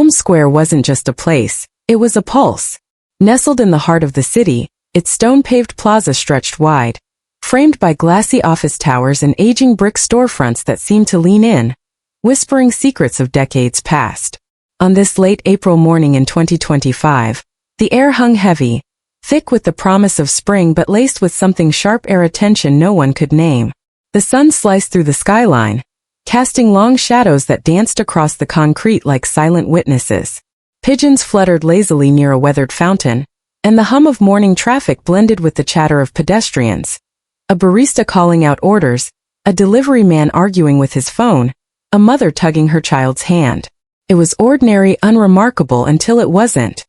Times Square wasn't just a place, it was a pulse. Nestled in the heart of the city, its stone-paved plaza stretched wide, framed by glassy office towers and aging brick storefronts that seemed to lean in, whispering secrets of decades past. On this late April morning in 2025, the air hung heavy, thick with the promise of spring but laced with something sharp air tension no one could name. The sun sliced through the skyline, casting long shadows that danced across the concrete like silent witnesses. Pigeons fluttered lazily near a weathered fountain, and the hum of morning traffic blended with the chatter of pedestrians. A barista calling out orders, a delivery man arguing with his phone, a mother tugging her child's hand. It was ordinary, unremarkable until it wasn't.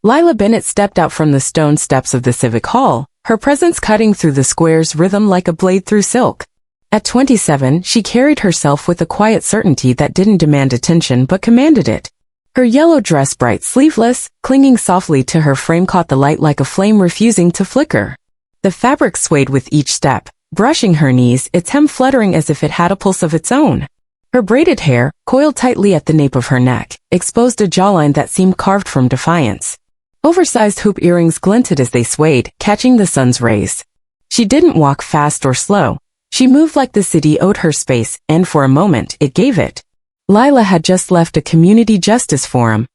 Lila Bennett stepped out from the stone steps of the Civic Hall, her presence cutting through the square's rhythm like a blade through silk. At 27, she carried herself with a quiet certainty that didn't demand attention but commanded it. Her yellow dress, bright sleeveless, clinging softly to her frame, caught the light like a flame refusing to flicker. The fabric swayed with each step, brushing her knees, its hem fluttering as if it had a pulse of its own. Her braided hair, coiled tightly at the nape of her neck, exposed a jawline that seemed carved from defiance. Oversized hoop earrings glinted as they swayed, catching the sun's rays. She didn't walk fast or slow. She moved like the city owed her space, and for a moment, it gave it. Lila had just left a community justice forum,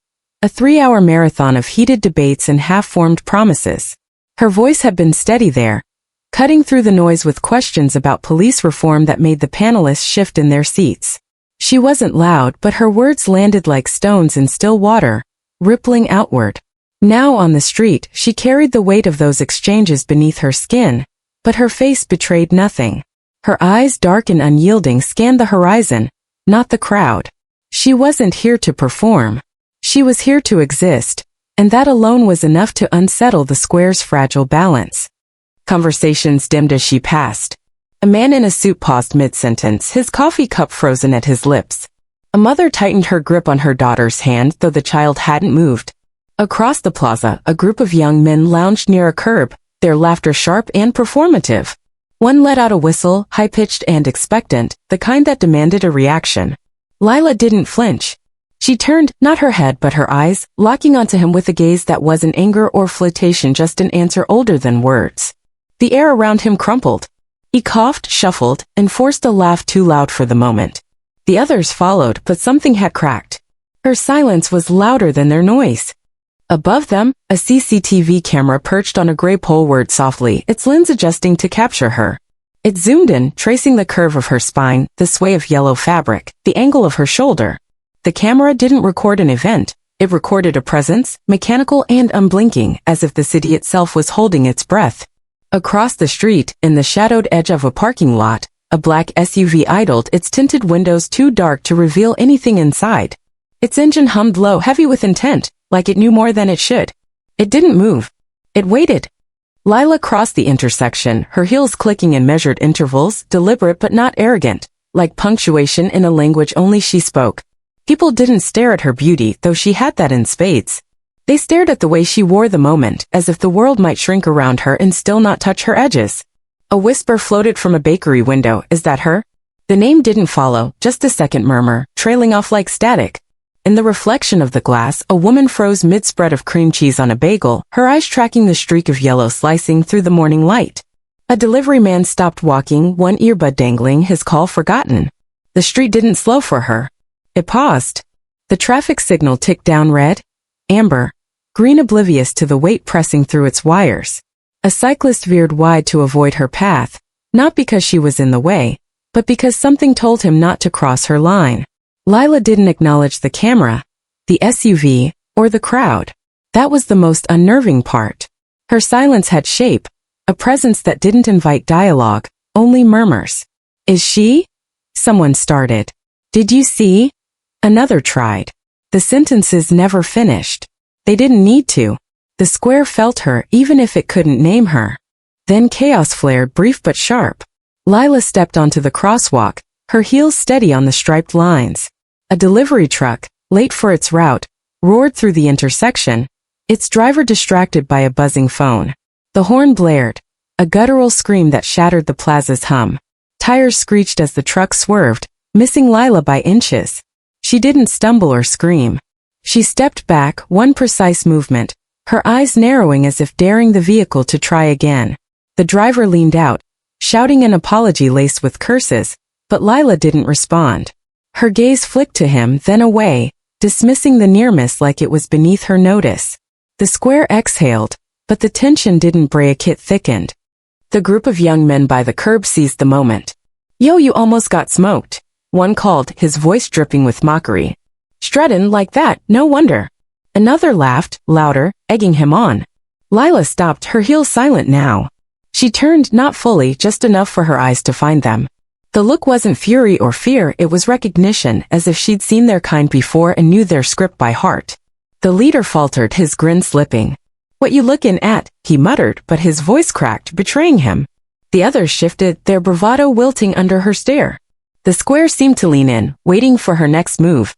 a 3-hour marathon of heated debates and half-formed promises. Her voice had been steady there, cutting through the noise with questions about police reform that made the panelists shift in their seats. She wasn't loud, but her words landed like stones in still water, rippling outward. Now on the street, she carried the weight of those exchanges beneath her skin, but her face betrayed nothing. Her eyes, dark and unyielding, scanned the horizon, not the crowd. She wasn't here to perform. She was here to exist, and that alone was enough to unsettle the square's fragile balance. Conversations dimmed as she passed. A man in a suit paused mid-sentence, his coffee cup frozen at his lips. A mother tightened her grip on her daughter's hand, though the child hadn't moved. Across the plaza, a group of young men lounged near a curb, their laughter sharp and performative. One let out a whistle, high-pitched and expectant, the kind that demanded a reaction. Lila didn't flinch. She turned, not her head but her eyes, locking onto him with a gaze that wasn't anger or flirtation, just an answer older than words. The air around him crumpled. He coughed, shuffled, and forced a laugh too loud for the moment. The others followed, but something had cracked. Her silence was louder than their noise. Above them, a CCTV camera perched on a gray pole whirred softly, its lens adjusting to capture her. It zoomed in, tracing the curve of her spine, the sway of yellow fabric, the angle of her shoulder. The camera didn't record an event. It recorded a presence, mechanical and unblinking, as if the city itself was holding its breath. Across the street, in the shadowed edge of a parking lot, a black SUV idled, its tinted windows too dark to reveal anything inside. Its engine hummed low, heavy with intent, like it knew more than it should. It didn't move. It waited. Lila crossed the intersection, her heels clicking in measured intervals, deliberate but not arrogant, like punctuation in a language only she spoke. People didn't stare at her beauty, though she had that in spades. They stared at the way she wore the moment, as if the world might shrink around her and still not touch her edges. A whisper floated from a bakery window, "Is that her?" The name didn't follow, just a second murmur, trailing off like static. In the reflection of the glass, a woman froze mid-spread of cream cheese on a bagel, her eyes tracking the streak of yellow slicing through the morning light. A delivery man stopped walking, one earbud dangling, his call forgotten. The street didn't slow for her. It paused. The traffic signal ticked down red, amber, green, oblivious to the weight pressing through its wires. A cyclist veered wide to avoid her path, not because she was in the way, but because something told him not to cross her line. Lila didn't acknowledge the camera, the SUV, or the crowd. That was the most unnerving part. Her silence had shape, a presence that didn't invite dialogue, only murmurs. "Is she?" Someone started. "Did you see?" Another tried. The sentences never finished. They didn't need to. The square felt her, even if it couldn't name her. Then chaos flared, brief but sharp. Lila stepped onto the crosswalk, her heels steady on the striped lines. A delivery truck, late for its route, roared through the intersection, its driver distracted by a buzzing phone. The horn blared, a guttural scream that shattered the plaza's hum. Tires screeched as the truck swerved, missing Lila by inches. She didn't stumble or scream. She stepped back, one precise movement, her eyes narrowing as if daring the vehicle to try again. The driver leaned out, shouting an apology laced with curses, but Lila didn't respond. Her gaze flicked to him, then away, dismissing the near miss like it was beneath her notice. The square exhaled, but the tension didn't break, it thickened. The group of young men by the curb seized the moment. "Yo, you almost got smoked," one called, his voice dripping with mockery. "Strutting like that, no wonder." Another laughed, louder, egging him on. Lila stopped, her heels silent now. She turned, not fully, just enough for her eyes to find them. The look wasn't fury or fear, it was recognition, as if she'd seen their kind before and knew their script by heart. The leader faltered, his grin slipping. "What you lookin' at?" he muttered, but his voice cracked, betraying him. The others shifted, their bravado wilting under her stare. The square seemed to lean in, waiting for her next move.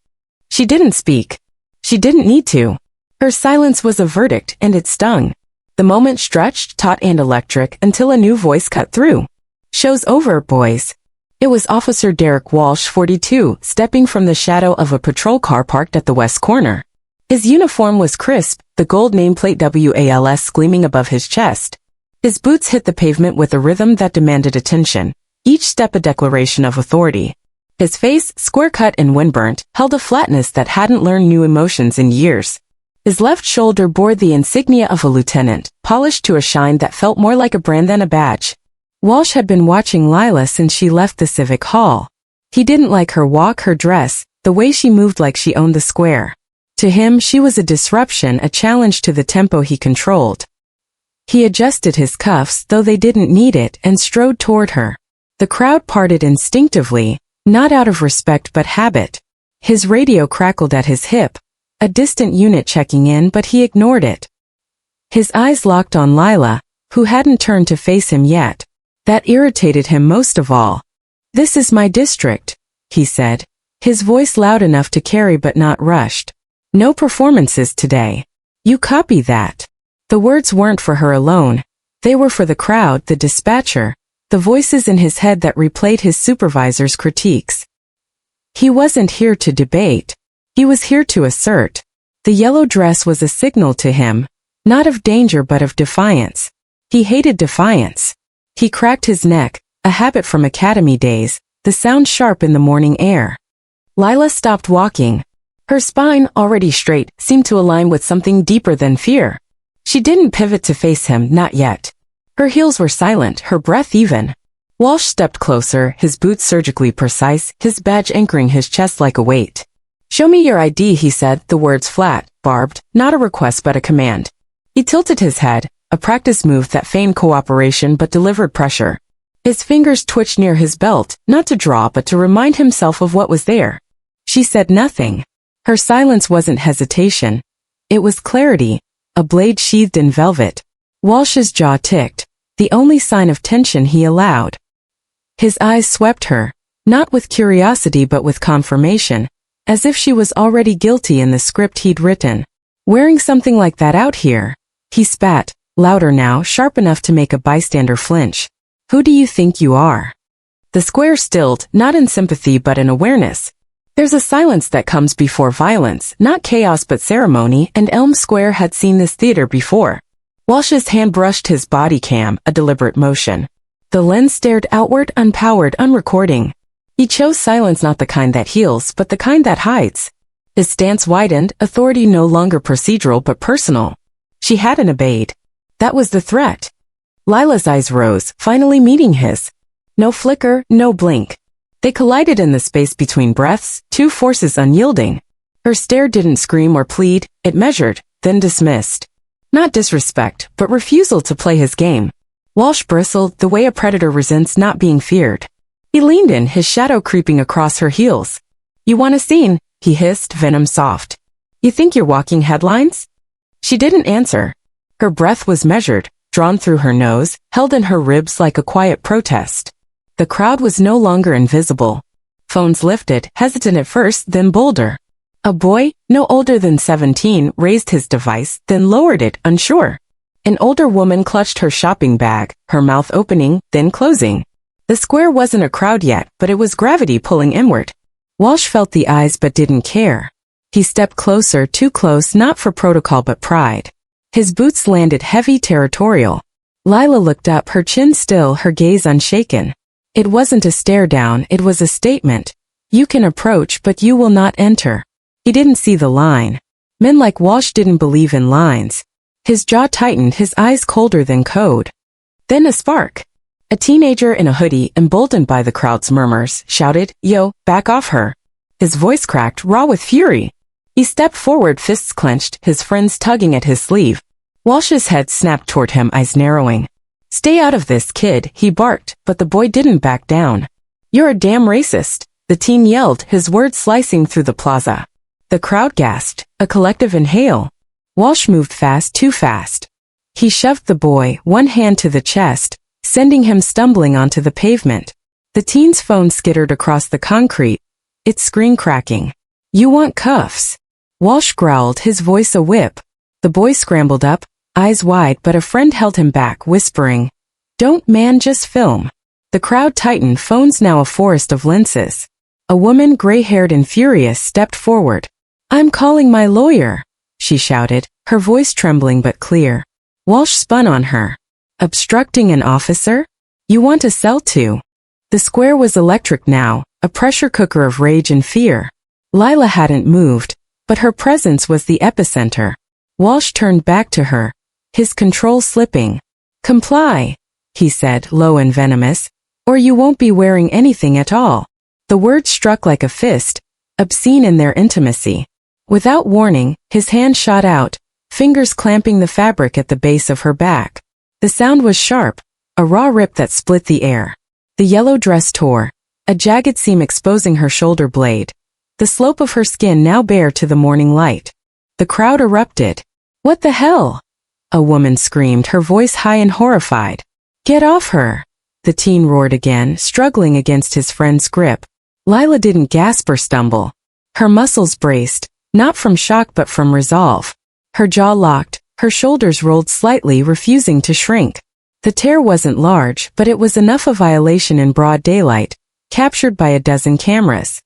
She didn't speak. She didn't need to. Her silence was a verdict, and it stung. The moment stretched, taut and electric, until a new voice cut through. "Show's over, boys." It was Officer Derek Walsh, 42, stepping from the shadow of a patrol car parked at the west corner. His uniform was crisp, the gold nameplate WALS gleaming above his chest. His boots hit the pavement with a rhythm that demanded attention, each step a declaration of authority. His face, square-cut and windburnt, held a flatness that hadn't learned new emotions in years. His left shoulder bore the insignia of a lieutenant, polished to a shine that felt more like a brand than a badge. Walsh had been watching Lila since she left the civic hall. He didn't like her walk, her dress, the way she moved like she owned the square. To him, she was a disruption, a challenge to the tempo he controlled. He adjusted his cuffs, though they didn't need it, and strode toward her. The crowd parted instinctively, not out of respect but habit. His radio crackled at his hip, a distant unit checking in, but he ignored it. His eyes locked on Lila, who hadn't turned to face him yet. That irritated him most of all. "This is my district," he said, his voice loud enough to carry but not rushed. "No performances today. You copy that." The words weren't for her alone. They were for the crowd, the dispatcher, the voices in his head that replayed his supervisor's critiques. He wasn't here to debate. He was here to assert. The yellow dress was a signal to him, not of danger but of defiance. He hated defiance. He cracked his neck, a habit from academy days, the sound sharp in the morning air. Lila stopped walking. Her spine, already straight, seemed to align with something deeper than fear. She didn't pivot to face him, not yet. Her heels were silent, her breath even. Walsh stepped closer, his boots surgically precise, his badge anchoring his chest like a weight. "Show me your ID," he said, the words flat, barbed, not a request but a command. He tilted his head, a practice move that feigned cooperation but delivered pressure. His fingers twitched near his belt, not to draw but to remind himself of what was there. She said nothing. Her silence wasn't hesitation. It was clarity, a blade sheathed in velvet. Walsh's jaw ticked, the only sign of tension he allowed. His eyes swept her, not with curiosity but with confirmation, as if she was already guilty in the script he'd written. "Wearing something like that out here?" He spat, louder now, sharp enough to make a bystander flinch. "Who do you think you are?" The square stilled, not in sympathy but in awareness. There's a silence that comes before violence, not chaos but ceremony, and Elm Square had seen this theater before. Walsh's hand brushed his body cam, a deliberate motion. The lens stared outward, unpowered, unrecording. He chose silence, not the kind that heals, but the kind that hides. His stance widened, authority no longer procedural but personal. She hadn't obeyed. That was the threat. Lila's eyes rose, finally meeting his. No flicker, no blink. They collided in the space between breaths, two forces unyielding. Her stare didn't scream or plead, it measured, then dismissed. Not disrespect, but refusal to play his game. Walsh bristled, the way a predator resents not being feared. He leaned in, his shadow creeping across her heels. "You want a scene?" he hissed, venom soft. "You think you're walking headlines?" She didn't answer. Her breath was measured, drawn through her nose, held in her ribs like a quiet protest. The crowd was no longer invisible. Phones lifted, hesitant at first, then bolder. A boy, no older than 17, raised his device, then lowered it, unsure. An older woman clutched her shopping bag, her mouth opening, then closing. The square wasn't a crowd yet, but it was gravity pulling inward. Walsh felt the eyes but didn't care. He stepped closer, too close, not for protocol but pride. His boots landed heavy, territorial. Lila looked up, her chin still, her gaze unshaken. It wasn't a stare down, it was a statement. You can approach, but you will not enter. He didn't see the line. Men like Walsh didn't believe in lines. His jaw tightened, his eyes colder than code. Then a spark. A teenager in a hoodie, emboldened by the crowd's murmurs, shouted, "Yo, back off her." His voice cracked, raw with fury. He stepped forward, fists clenched, his friends tugging at his sleeve. Walsh's head snapped toward him, eyes narrowing. "Stay out of this, kid," he barked, but the boy didn't back down. "You're a damn racist," the teen yelled, his words slicing through the plaza. The crowd gasped, a collective inhale. Walsh moved fast, too fast. He shoved the boy, one hand to the chest, sending him stumbling onto the pavement. The teen's phone skittered across the concrete, its screen cracking. "You want cuffs?" Walsh growled, his voice a whip. The boy scrambled up, eyes wide, but a friend held him back, whispering, "Don't, man, just film." The crowd tightened, phones now a forest of lenses. A woman, gray-haired and furious, stepped forward. "I'm calling my lawyer," she shouted, her voice trembling but clear. Walsh spun on her. "Obstructing an officer? You want a cell too?" The square was electric now, a pressure cooker of rage and fear. Lila hadn't moved, but her presence was the epicenter. Walsh turned back to her, his control slipping. "Comply," he said, low and venomous, "or you won't be wearing anything at all." The words struck like a fist, obscene in their intimacy. Without warning, his hand shot out, fingers clamping the fabric at the base of her back. The sound was sharp, a raw rip that split the air. The yellow dress tore, a jagged seam exposing her shoulder blade. The slope of her skin now bare to the morning light. The crowd erupted. "What the hell?" a woman screamed, her voice high and horrified. "Get off her!" the teen roared again, struggling against his friend's grip. Lila didn't gasp or stumble. Her muscles braced, not from shock but from resolve. Her jaw locked, her shoulders rolled slightly, refusing to shrink. The tear wasn't large, but it was enough of violation in broad daylight, captured by a dozen cameras.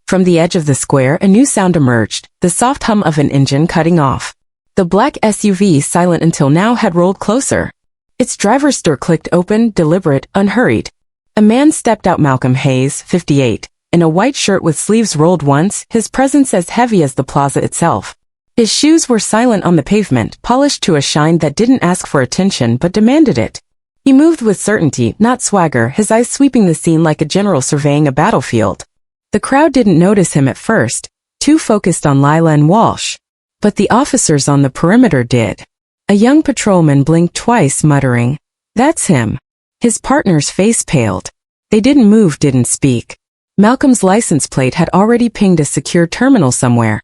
From the edge of the square, a new sound emerged, the soft hum of an engine cutting off. The black SUV, silent until now, had rolled closer. Its driver's door clicked open, deliberate, unhurried. A man stepped out, Malcolm Hayes, 58, in a white shirt with sleeves rolled once, his presence as heavy as the plaza itself. His shoes were silent on the pavement, polished to a shine that didn't ask for attention but demanded it. He moved with certainty, not swagger, his eyes sweeping the scene like a general surveying a battlefield. The crowd didn't notice him at first, too focused on Lila and Walsh. But the officers on the perimeter did. A young patrolman blinked twice, muttering, "That's him." His partner's face paled. They didn't move, didn't speak. Malcolm's license plate had already pinged a secure terminal somewhere.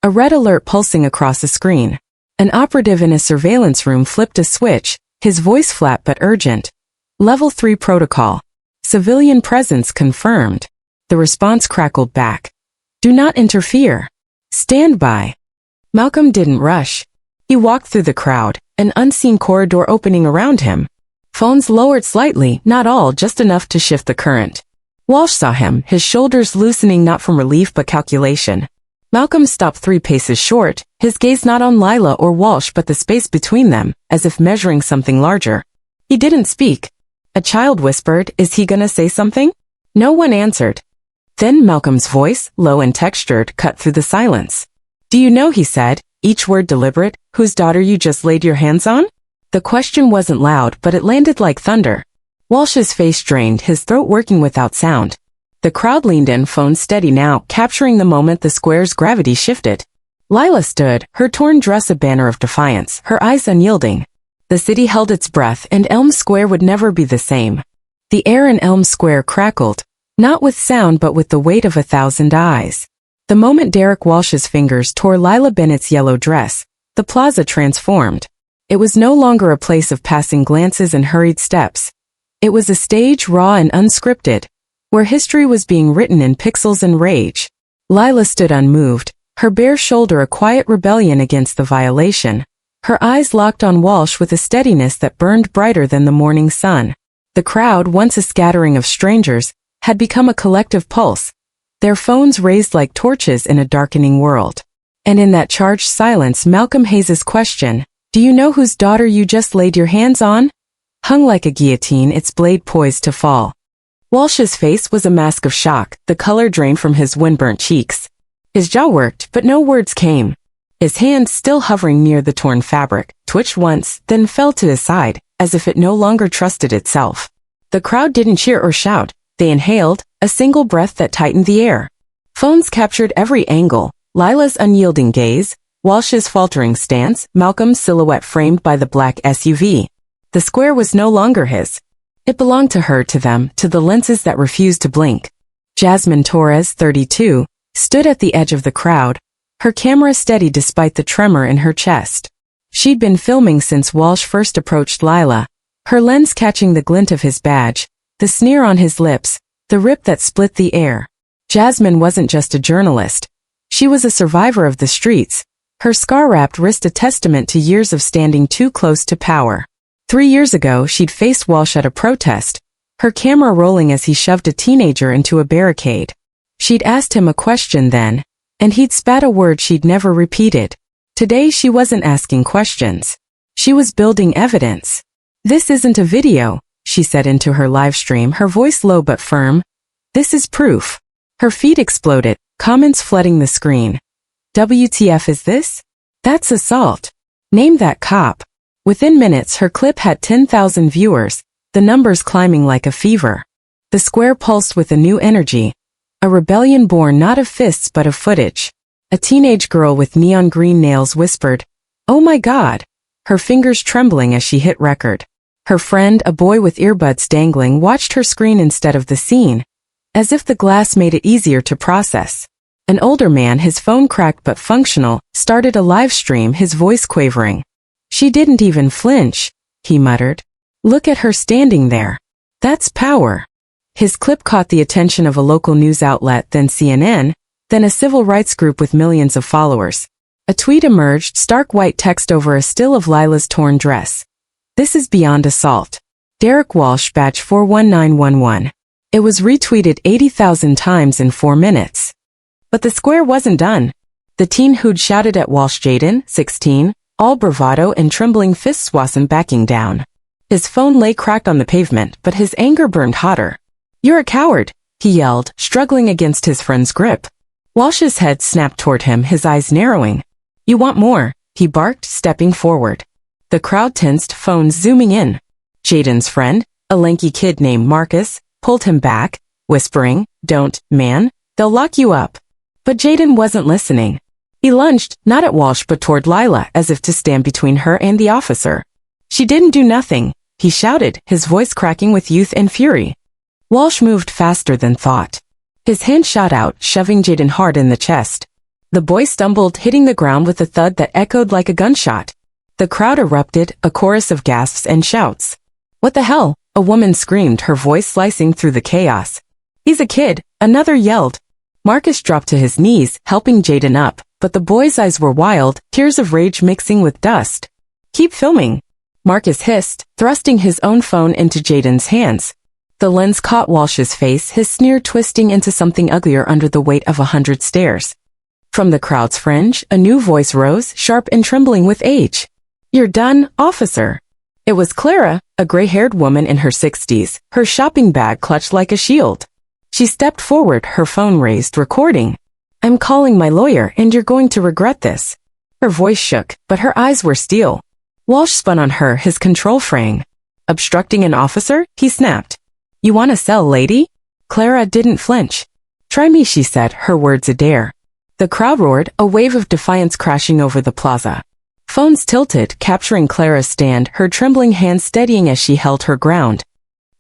A red alert pulsing across a screen. An operative in a surveillance room flipped a switch, his voice flat but urgent. "Level 3 protocol. Civilian presence confirmed." The response crackled back. "Do not interfere. Stand by." Malcolm didn't rush. He walked through the crowd, an unseen corridor opening around him. Phones lowered slightly, not all, just enough to shift the current. Walsh saw him, his shoulders loosening not from relief but calculation. Malcolm stopped 3 paces short, his gaze not on Lila or Walsh but the space between them, as if measuring something larger. He didn't speak. A child whispered, "Is he gonna say something?" No one answered. Then Malcolm's voice, low and textured, cut through the silence. "Do you know," he said, each word deliberate, "whose daughter you just laid your hands on?" The question wasn't loud, but it landed like thunder. Walsh's face strained, his throat working without sound. The crowd leaned in, phone steady now, capturing the moment the square's gravity shifted. Lila stood, her torn dress a banner of defiance, her eyes unyielding. The city held its breath, and Elm Square would never be the same. The air in Elm Square crackled, not with sound but with the weight of 1,000 eyes. The moment Derek Walsh's fingers tore Lila Bennett's yellow dress, the plaza transformed. It was no longer a place of passing glances and hurried steps. It was a stage, raw and unscripted, where history was being written in pixels and rage. Lila stood unmoved, her bare shoulder a quiet rebellion against the violation. Her eyes locked on Walsh with a steadiness that burned brighter than the morning sun. The crowd, once a scattering of strangers, had become a collective pulse, their phones raised like torches in a darkening world. And in that charged silence, Malcolm Hayes's question, "Do you know whose daughter you just laid your hands on?" hung like a guillotine, its blade poised to fall. Walsh's face was a mask of shock, the color drained from his wind-burnt cheeks. His jaw worked, but no words came. His hand, still hovering near the torn fabric, twitched once, then fell to his side, as if it no longer trusted itself. The crowd didn't cheer or shout. They inhaled, a single breath that tightened the air. Phones captured every angle, Lila's unyielding gaze, Walsh's faltering stance, Malcolm's silhouette framed by the black SUV. The square was no longer his. It belonged to her, to them, to the lenses that refused to blink. Jasmine Torres, 32, stood at the edge of the crowd, her camera steady despite the tremor in her chest. She'd been filming since Walsh first approached Lila, her lens catching the glint of his badge, the sneer on his lips, the rip that split the air. Jasmine wasn't just a journalist. She was a survivor of the streets, her scar-wrapped wrist a testament to years of standing too close to power. 3 years ago, she'd faced Walsh at a protest, her camera rolling as he shoved a teenager into a barricade. She'd asked him a question then, and he'd spat a word she'd never repeated. Today she wasn't asking questions. She was building evidence. "This isn't a video," she said into her live stream, her voice low but firm. "This is proof." Her feed exploded, comments flooding the screen. "WTF is this? That's assault. Name that cop." Within minutes her clip had 10,000 viewers, the numbers climbing like a fever. The square pulsed with a new energy. A rebellion born not of fists but of footage. A teenage girl with neon green nails whispered, "Oh my God," her fingers trembling as she hit record. Her friend, a boy with earbuds dangling, watched her screen instead of the scene, as if the glass made it easier to process. An older man, his phone cracked but functional, started a live stream, his voice quavering. "She didn't even flinch," he muttered. "Look at her standing there. That's power." His clip caught the attention of a local news outlet, then CNN, then a civil rights group with millions of followers. A tweet emerged, stark white text over a still of Lila's torn dress. "This is beyond assault. Derek Walsh, badge 41911. It was retweeted 80,000 times in 4 minutes. But the square wasn't done. The teen who'd shouted at Walsh, Jaden, 16, all bravado and trembling fists, wasn't backing down. His phone lay cracked on the pavement, but his anger burned hotter. "You're a coward," he yelled, struggling against his friend's grip. Walsh's head snapped toward him, his eyes narrowing. "You want more," he barked, stepping forward. The crowd tensed, phones zooming in. Jaden's friend, a lanky kid named Marcus, pulled him back, whispering, "Don't, man, they'll lock you up." But Jaden wasn't listening. He lunged, not at Walsh but toward Lila, as if to stand between her and the officer. "She didn't do nothing," he shouted, his voice cracking with youth and fury. Walsh moved faster than thought. His hand shot out, shoving Jaden hard in the chest. The boy stumbled, hitting the ground with a thud that echoed like a gunshot. The crowd erupted, a chorus of gasps and shouts. "What the hell?" a woman screamed, her voice slicing through the chaos. "He's a kid," another yelled. Marcus dropped to his knees, helping Jaden up, but the boy's eyes were wild, tears of rage mixing with dust. "Keep filming," Marcus hissed, thrusting his own phone into Jaden's hands. The lens caught Walsh's face, his sneer twisting into something uglier under the weight of 100 stares. From the crowd's fringe, a new voice rose, sharp and trembling with age. "You're done, officer." It was Clara, a gray-haired woman in her 60s, her shopping bag clutched like a shield. She stepped forward, her phone raised, recording. "I'm calling my lawyer, and you're going to regret this." Her voice shook, but her eyes were steel. Walsh spun on her, his control fraying. "Obstructing an officer?" he snapped. "You want to sell, lady?" Clara didn't flinch. "Try me," she said, her words a dare. The crowd roared, a wave of defiance crashing over the plaza. Phones tilted, capturing Clara's stand, her trembling hands steadying as she held her ground.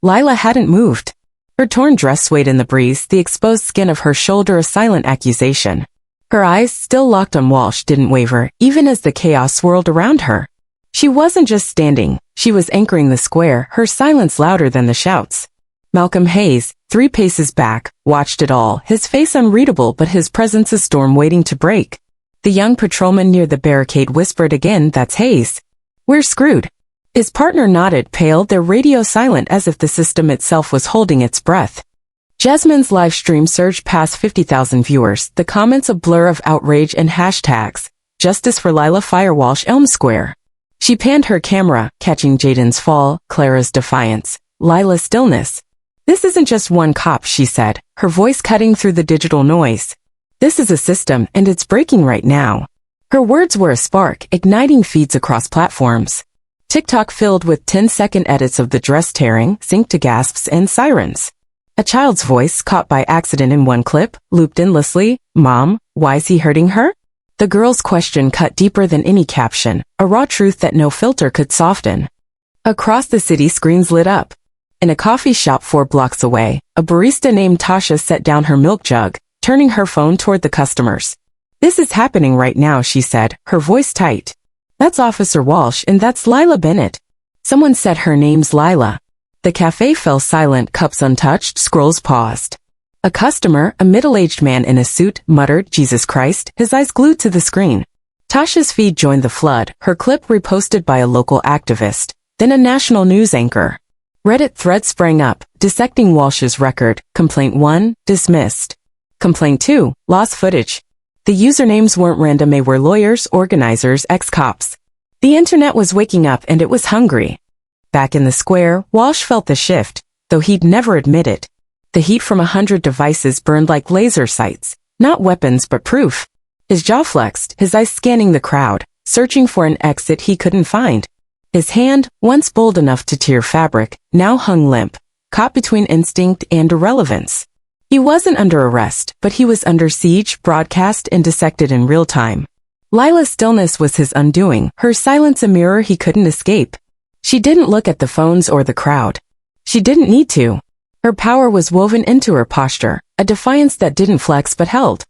Lila hadn't moved. Her torn dress swayed in the breeze, the exposed skin of her shoulder a silent accusation. Her eyes, still locked on Walsh, didn't waver, even as the chaos swirled around her. She wasn't just standing, she was anchoring the square, her silence louder than the shouts. Malcolm Hayes, 3 paces back, watched it all, his face unreadable but his presence a storm waiting to break. The young patrolman near the barricade whispered again, "That's Hayes. We're screwed." His partner nodded, pale, their radio silent as if the system itself was holding its breath. Jasmine's live stream surged past 50,000 viewers, the comments a blur of outrage and hashtags. Justice for Lila Fire Walsh Elm Square. She panned her camera, catching Jaden's fall, Clara's defiance, Lila's stillness. This isn't just one cop, she said, her voice cutting through the digital noise. This is a system, and it's breaking right now. Her words were a spark, igniting feeds across platforms. TikTok filled with 10-second edits of the dress tearing, synced to gasps and sirens. A child's voice, caught by accident in one clip, looped endlessly. Mom, why is he hurting her? The girl's question cut deeper than any caption, a raw truth that no filter could soften. Across the city, screens lit up. In a coffee shop 4 blocks away, a barista named Tasha set down her milk jug, turning her phone toward the customers. This is happening right now, she said, her voice tight. That's Officer Walsh, and that's Lila Bennett. Someone said her name's Lila. The cafe fell silent, cups untouched, scrolls paused. A customer, a middle-aged man in a suit, muttered, Jesus Christ, his eyes glued to the screen. Tasha's feed joined the flood, her clip reposted by a local activist, then a national news anchor. Reddit threads sprang up, dissecting Walsh's record. Complaint 1, dismissed. Complaint 2, lost footage. The usernames weren't random, they were lawyers, organizers, ex-cops. The internet was waking up and it was hungry. Back in the square, Walsh felt the shift, though he'd never admit it. The heat from 100 devices burned like laser sights, not weapons but proof. His jaw flexed, his eyes scanning the crowd, searching for an exit he couldn't find. His hand, once bold enough to tear fabric, now hung limp, caught between instinct and irrelevance. He wasn't under arrest, but he was under siege, broadcast and dissected in real time. Lila's stillness was his undoing, her silence a mirror he couldn't escape. She didn't look at the phones or the crowd. She didn't need to. Her power was woven into her posture, a defiance that didn't flex but held.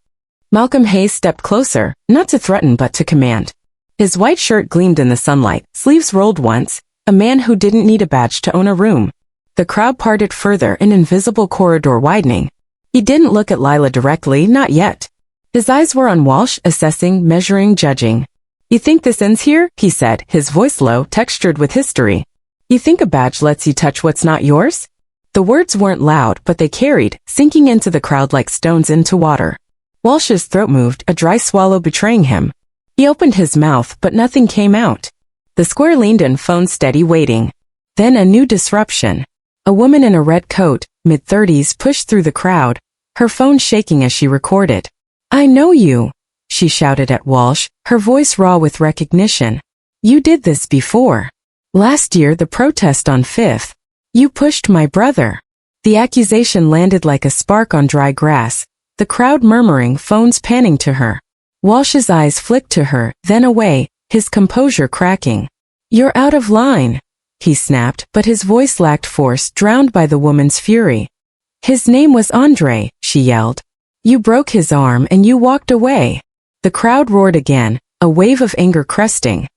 Malcolm Hayes stepped closer, not to threaten but to command. His white shirt gleamed in the sunlight, sleeves rolled once, a man who didn't need a badge to own a room. The crowd parted further, an invisible corridor widening. He didn't look at Lila directly, not yet. His eyes were on Walsh, assessing, measuring, judging. You think this ends here? He said, his voice low, textured with history. You think a badge lets you touch what's not yours? The words weren't loud, but they carried, sinking into the crowd like stones into water. Walsh's throat moved, a dry swallow betraying him. He opened his mouth, but nothing came out. The square leaned in, phone steady, waiting. Then a new disruption. A woman in a red coat, mid-30s, pushed through the crowd, her phone shaking as she recorded. I know you, she shouted at Walsh, her voice raw with recognition. You did this before. Last year, the protest on 5th. You pushed my brother. The accusation landed like a spark on dry grass, the crowd murmuring, phones panning to her. Walsh's eyes flicked to her, then away, his composure cracking. You're out of line, he snapped, but his voice lacked force, drowned by the woman's fury. His name was Andre, she yelled. You broke his arm and you walked away. The crowd roared again, a wave of anger cresting.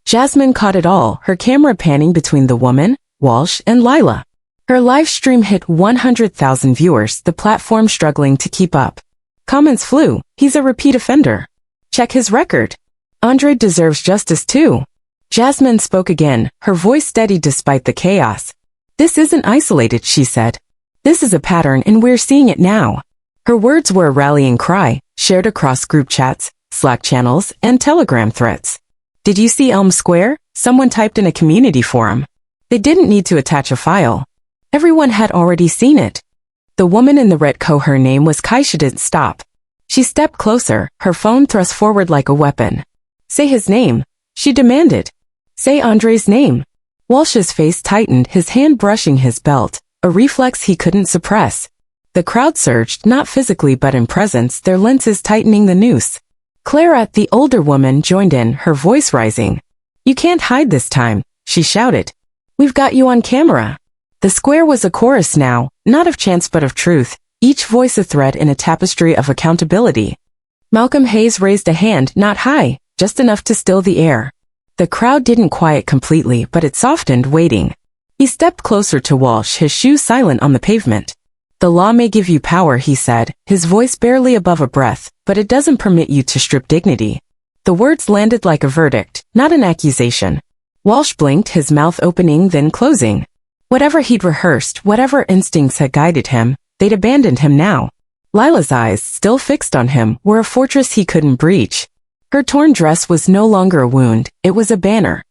Jasmine caught it all, her camera panning between the woman, Walsh, and Lila. Her live stream hit 100,000 viewers, the platform struggling to keep up. Comments flew, he's a repeat offender. Check his record. Andre deserves justice too. Jasmine spoke again, her voice steady despite the chaos. This isn't isolated, she said. This is a pattern and we're seeing it now. Her words were a rallying cry, shared across group chats, Slack channels, and Telegram threads. Did you see Elm Square? Someone typed in a community forum. They didn't need to attach a file. Everyone had already seen it. The woman in the red coat, her name was Kai. She didn't stop. She stepped closer, her phone thrust forward like a weapon. Say his name, she demanded. Say Andre's name. Walsh's face tightened, his hand brushing his belt, a reflex he couldn't suppress. The crowd surged, not physically but in presence, their lenses tightening the noose. Clara, the older woman, joined in, her voice rising. You can't hide this time, she shouted. We've got you on camera. The square was a chorus now, not of chance but of truth, each voice a thread in a tapestry of accountability. Malcolm Hayes raised a hand, not high, just enough to still the air. The crowd didn't quiet completely, but it softened, waiting. He stepped closer to Walsh, his shoes silent on the pavement. The law may give you power, he said, his voice barely above a breath, but it doesn't permit you to strip dignity. The words landed like a verdict, not an accusation. Walsh blinked, his mouth opening then closing. Whatever he'd rehearsed, whatever instincts had guided him, They'd abandoned him now. Lila's eyes, still fixed on him, were a fortress he couldn't breach. Her torn dress was no longer a wound, it was a banner.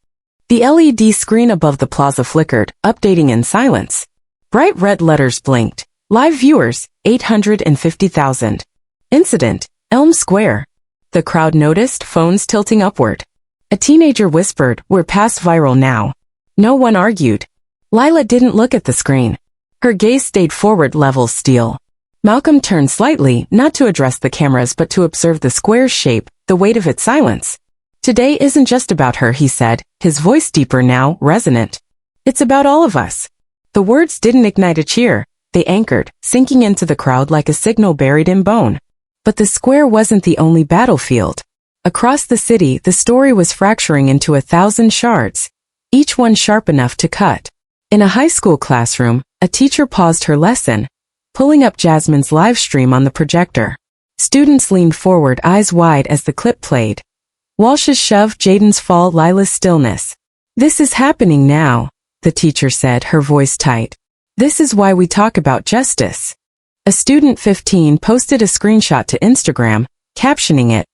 The LED screen above the plaza flickered, updating in silence. Bright red letters blinked. Live viewers, 850,000. Incident, Elm Square. The crowd noticed, phones tilting upward. A teenager whispered, "We're past viral now." No one argued. Lila didn't look at the screen. Her gaze stayed forward, level steel. Malcolm turned slightly, not to address the cameras but to observe the square's shape, the weight of its silence. "Today isn't just about her," he said, his voice deeper now, resonant. "It's about all of us." The words didn't ignite a cheer. They anchored, sinking into the crowd like a signal buried in bone. But the square wasn't the only battlefield. Across the city, the story was fracturing into 1,000 shards, each one sharp enough to cut. In a high school classroom, a teacher paused her lesson, pulling up Jasmine's live stream on the projector. Students leaned forward, eyes wide as the clip played. Walsh's shove, Jaden's fall, Lila's stillness. "This is happening now," the teacher said, her voice tight. "This is why we talk about justice." A student 15 posted a screenshot to Instagram, captioning it,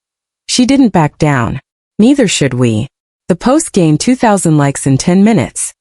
"She didn't back down. Neither should we." The post gained 2,000 likes in 10 minutes.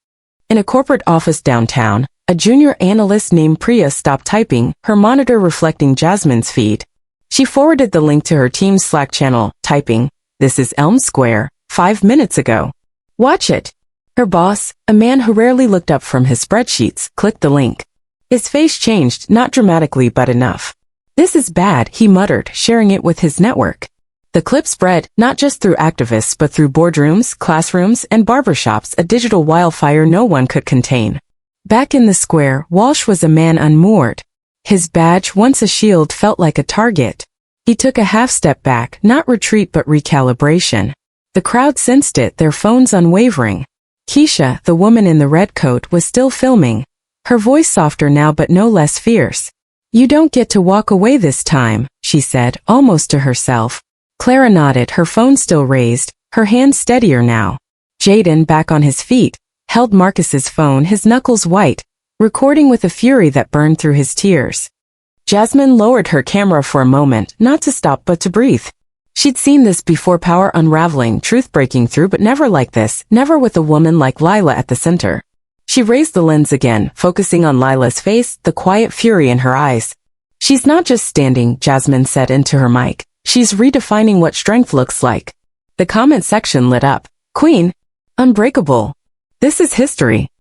In a corporate office downtown, a junior analyst named Priya stopped typing, her monitor reflecting Jasmine's feed. She forwarded the link to her team's Slack channel, typing, "This is Elm Square, 5 minutes ago. Watch it." Her boss, a man who rarely looked up from his spreadsheets, clicked the link. His face changed, not dramatically but enough. "This is bad," he muttered, sharing it with his network. The clip spread, not just through activists but through boardrooms, classrooms, and barbershops, a digital wildfire no one could contain. Back in the square, Walsh was a man unmoored. His badge, once a shield, felt like a target. He took a half step back, not retreat but recalibration. The crowd sensed it, their phones unwavering. Keisha, the woman in the red coat, was still filming. Her voice softer now but no less fierce. "You don't get to walk away this time," she said, almost to herself. Clara nodded, her phone still raised, her hand steadier now. Jaden, back on his feet, held Marcus's phone, his knuckles white, recording with a fury that burned through his tears. Jasmine lowered her camera for a moment, not to stop but to breathe. She'd seen this before, power unraveling, truth breaking through, but never like this, never with a woman like Lila at the center. She raised the lens again, focusing on Lila's face, the quiet fury in her eyes. "She's not just standing," Jasmine said into her mic. "She's redefining what strength looks like." The comment section lit up. "Queen. Unbreakable. This is history."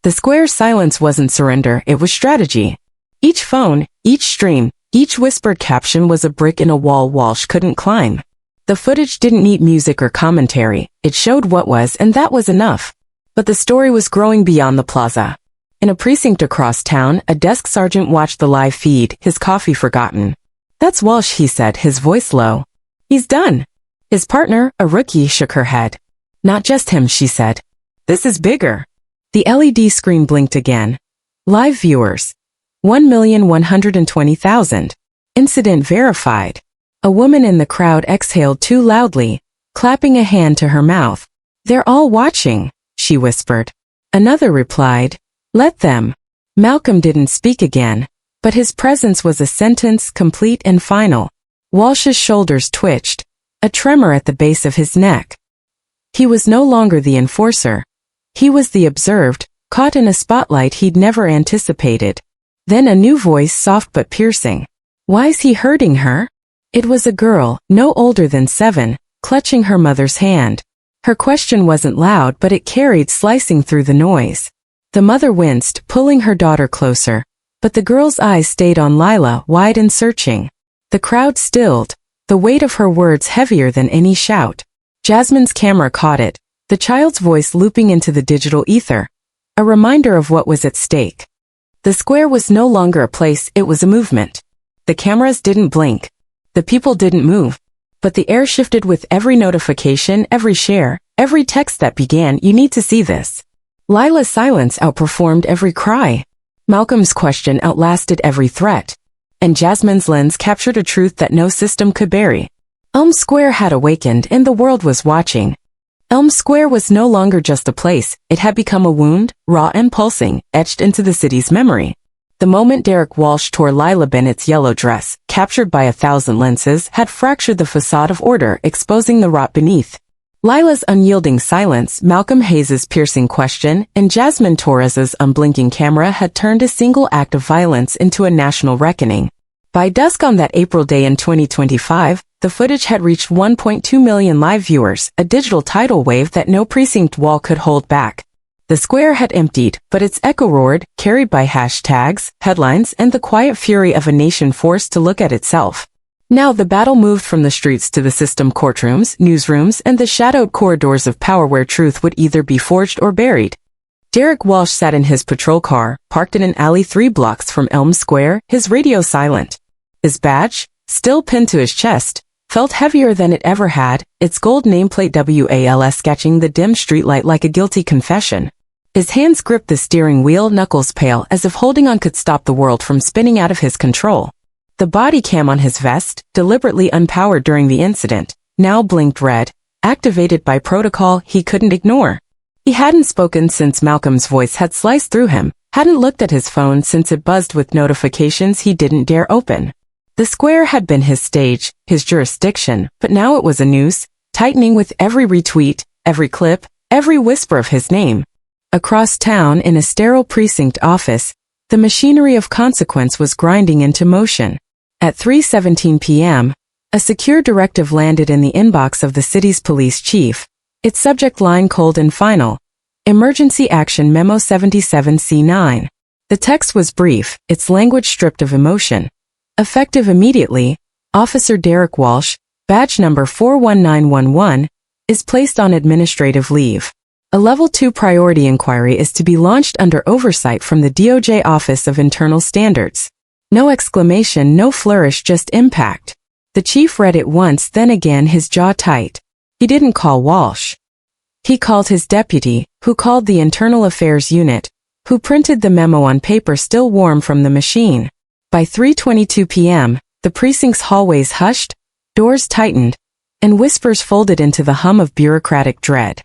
The square's silence wasn't surrender, it was strategy. Each phone, each stream, each whispered caption was a brick in a wall Walsh couldn't climb. The footage didn't need music or commentary, it showed what was, and that was enough. But the story was growing beyond the plaza. In a precinct across town, a desk sergeant watched the live feed, his coffee forgotten. "That's Walsh," he said, his voice low. "He's done." His partner, a rookie, shook her head. "Not just him," she said. "This is bigger." The LED screen blinked again. Live viewers. 1,120,000. Incident verified. A woman in the crowd exhaled too loudly, clapping a hand to her mouth. "They're all watching," she whispered. Another replied, "Let them." Malcolm didn't speak again, but his presence was a sentence, complete and final. Walsh's shoulders twitched, a tremor at the base of his neck. He was no longer the enforcer. He was the observed, caught in a spotlight he'd never anticipated. Then a new voice, soft but piercing. "Why's he hurting her?" It was a girl, no older than 7, clutching her mother's hand. Her question wasn't loud, but it carried, slicing through the noise. The mother winced, pulling her daughter closer, but the girl's eyes stayed on Lila, wide and searching. The crowd stilled, the weight of her words heavier than any shout. Jasmine's camera caught it, the child's voice looping into the digital ether, a reminder of what was at stake. The square was no longer a place, it was a movement. The cameras didn't blink. The people didn't move. But the air shifted with every notification, every share, every text that began, "You need to see this." Lila's silence outperformed every cry. Malcolm's question outlasted every threat. And Jasmine's lens captured a truth that no system could bury. Elm Square had awakened and the world was watching. Elm Square was no longer just a place, it had become a wound, raw and pulsing, etched into the city's memory. The moment Derek Walsh tore Lila Bennett's yellow dress, captured by 1,000 lenses, had fractured the facade of order, exposing the rot beneath. Lila's unyielding silence, Malcolm Hayes' piercing question, and Jasmine Torres's unblinking camera had turned a single act of violence into a national reckoning. By dusk on that April day in 2025, the footage had reached 1.2 million live viewers, a digital tidal wave that no precinct wall could hold back. The square had emptied, but its echo roared, carried by hashtags, headlines, and the quiet fury of a nation forced to look at itself. Now the battle moved from the streets to the system courtrooms, newsrooms, and the shadowed corridors of power where truth would either be forged or buried. Derek Walsh sat in his patrol car, parked in an alley 3 blocks from Elm Square, his radio silent. His badge, still pinned to his chest, felt heavier than it ever had, its gold nameplate WALS sketching the dim streetlight like a guilty confession. His hands gripped the steering wheel, knuckles pale, as if holding on could stop the world from spinning out of his control. The body cam on his vest, deliberately unpowered during the incident, now blinked red, activated by protocol he couldn't ignore. He hadn't spoken since Malcolm's voice had sliced through him, hadn't looked at his phone since it buzzed with notifications he didn't dare open. The square had been his stage, his jurisdiction, but now it was a noose, tightening with every retweet, every clip, every whisper of his name. Across town in a sterile precinct office, the machinery of consequence was grinding into motion. At 3:17 p.m., a secure directive landed in the inbox of the city's police chief, its subject line cold and final: Emergency Action Memo 77C9. The text was brief, its language stripped of emotion. Effective immediately, Officer Derek Walsh, badge number 41911, is placed on administrative leave. A Level 2 priority inquiry is to be launched under oversight from the DOJ Office of Internal Standards. No exclamation, no flourish, just impact. The chief read it once, then again, his jaw tight. He didn't call Walsh. He called his deputy, who called the Internal Affairs Unit, who printed the memo on paper still warm from the machine. By 3:22 p.m., the precinct's hallways hushed, doors tightened, and whispers folded into the hum of bureaucratic dread.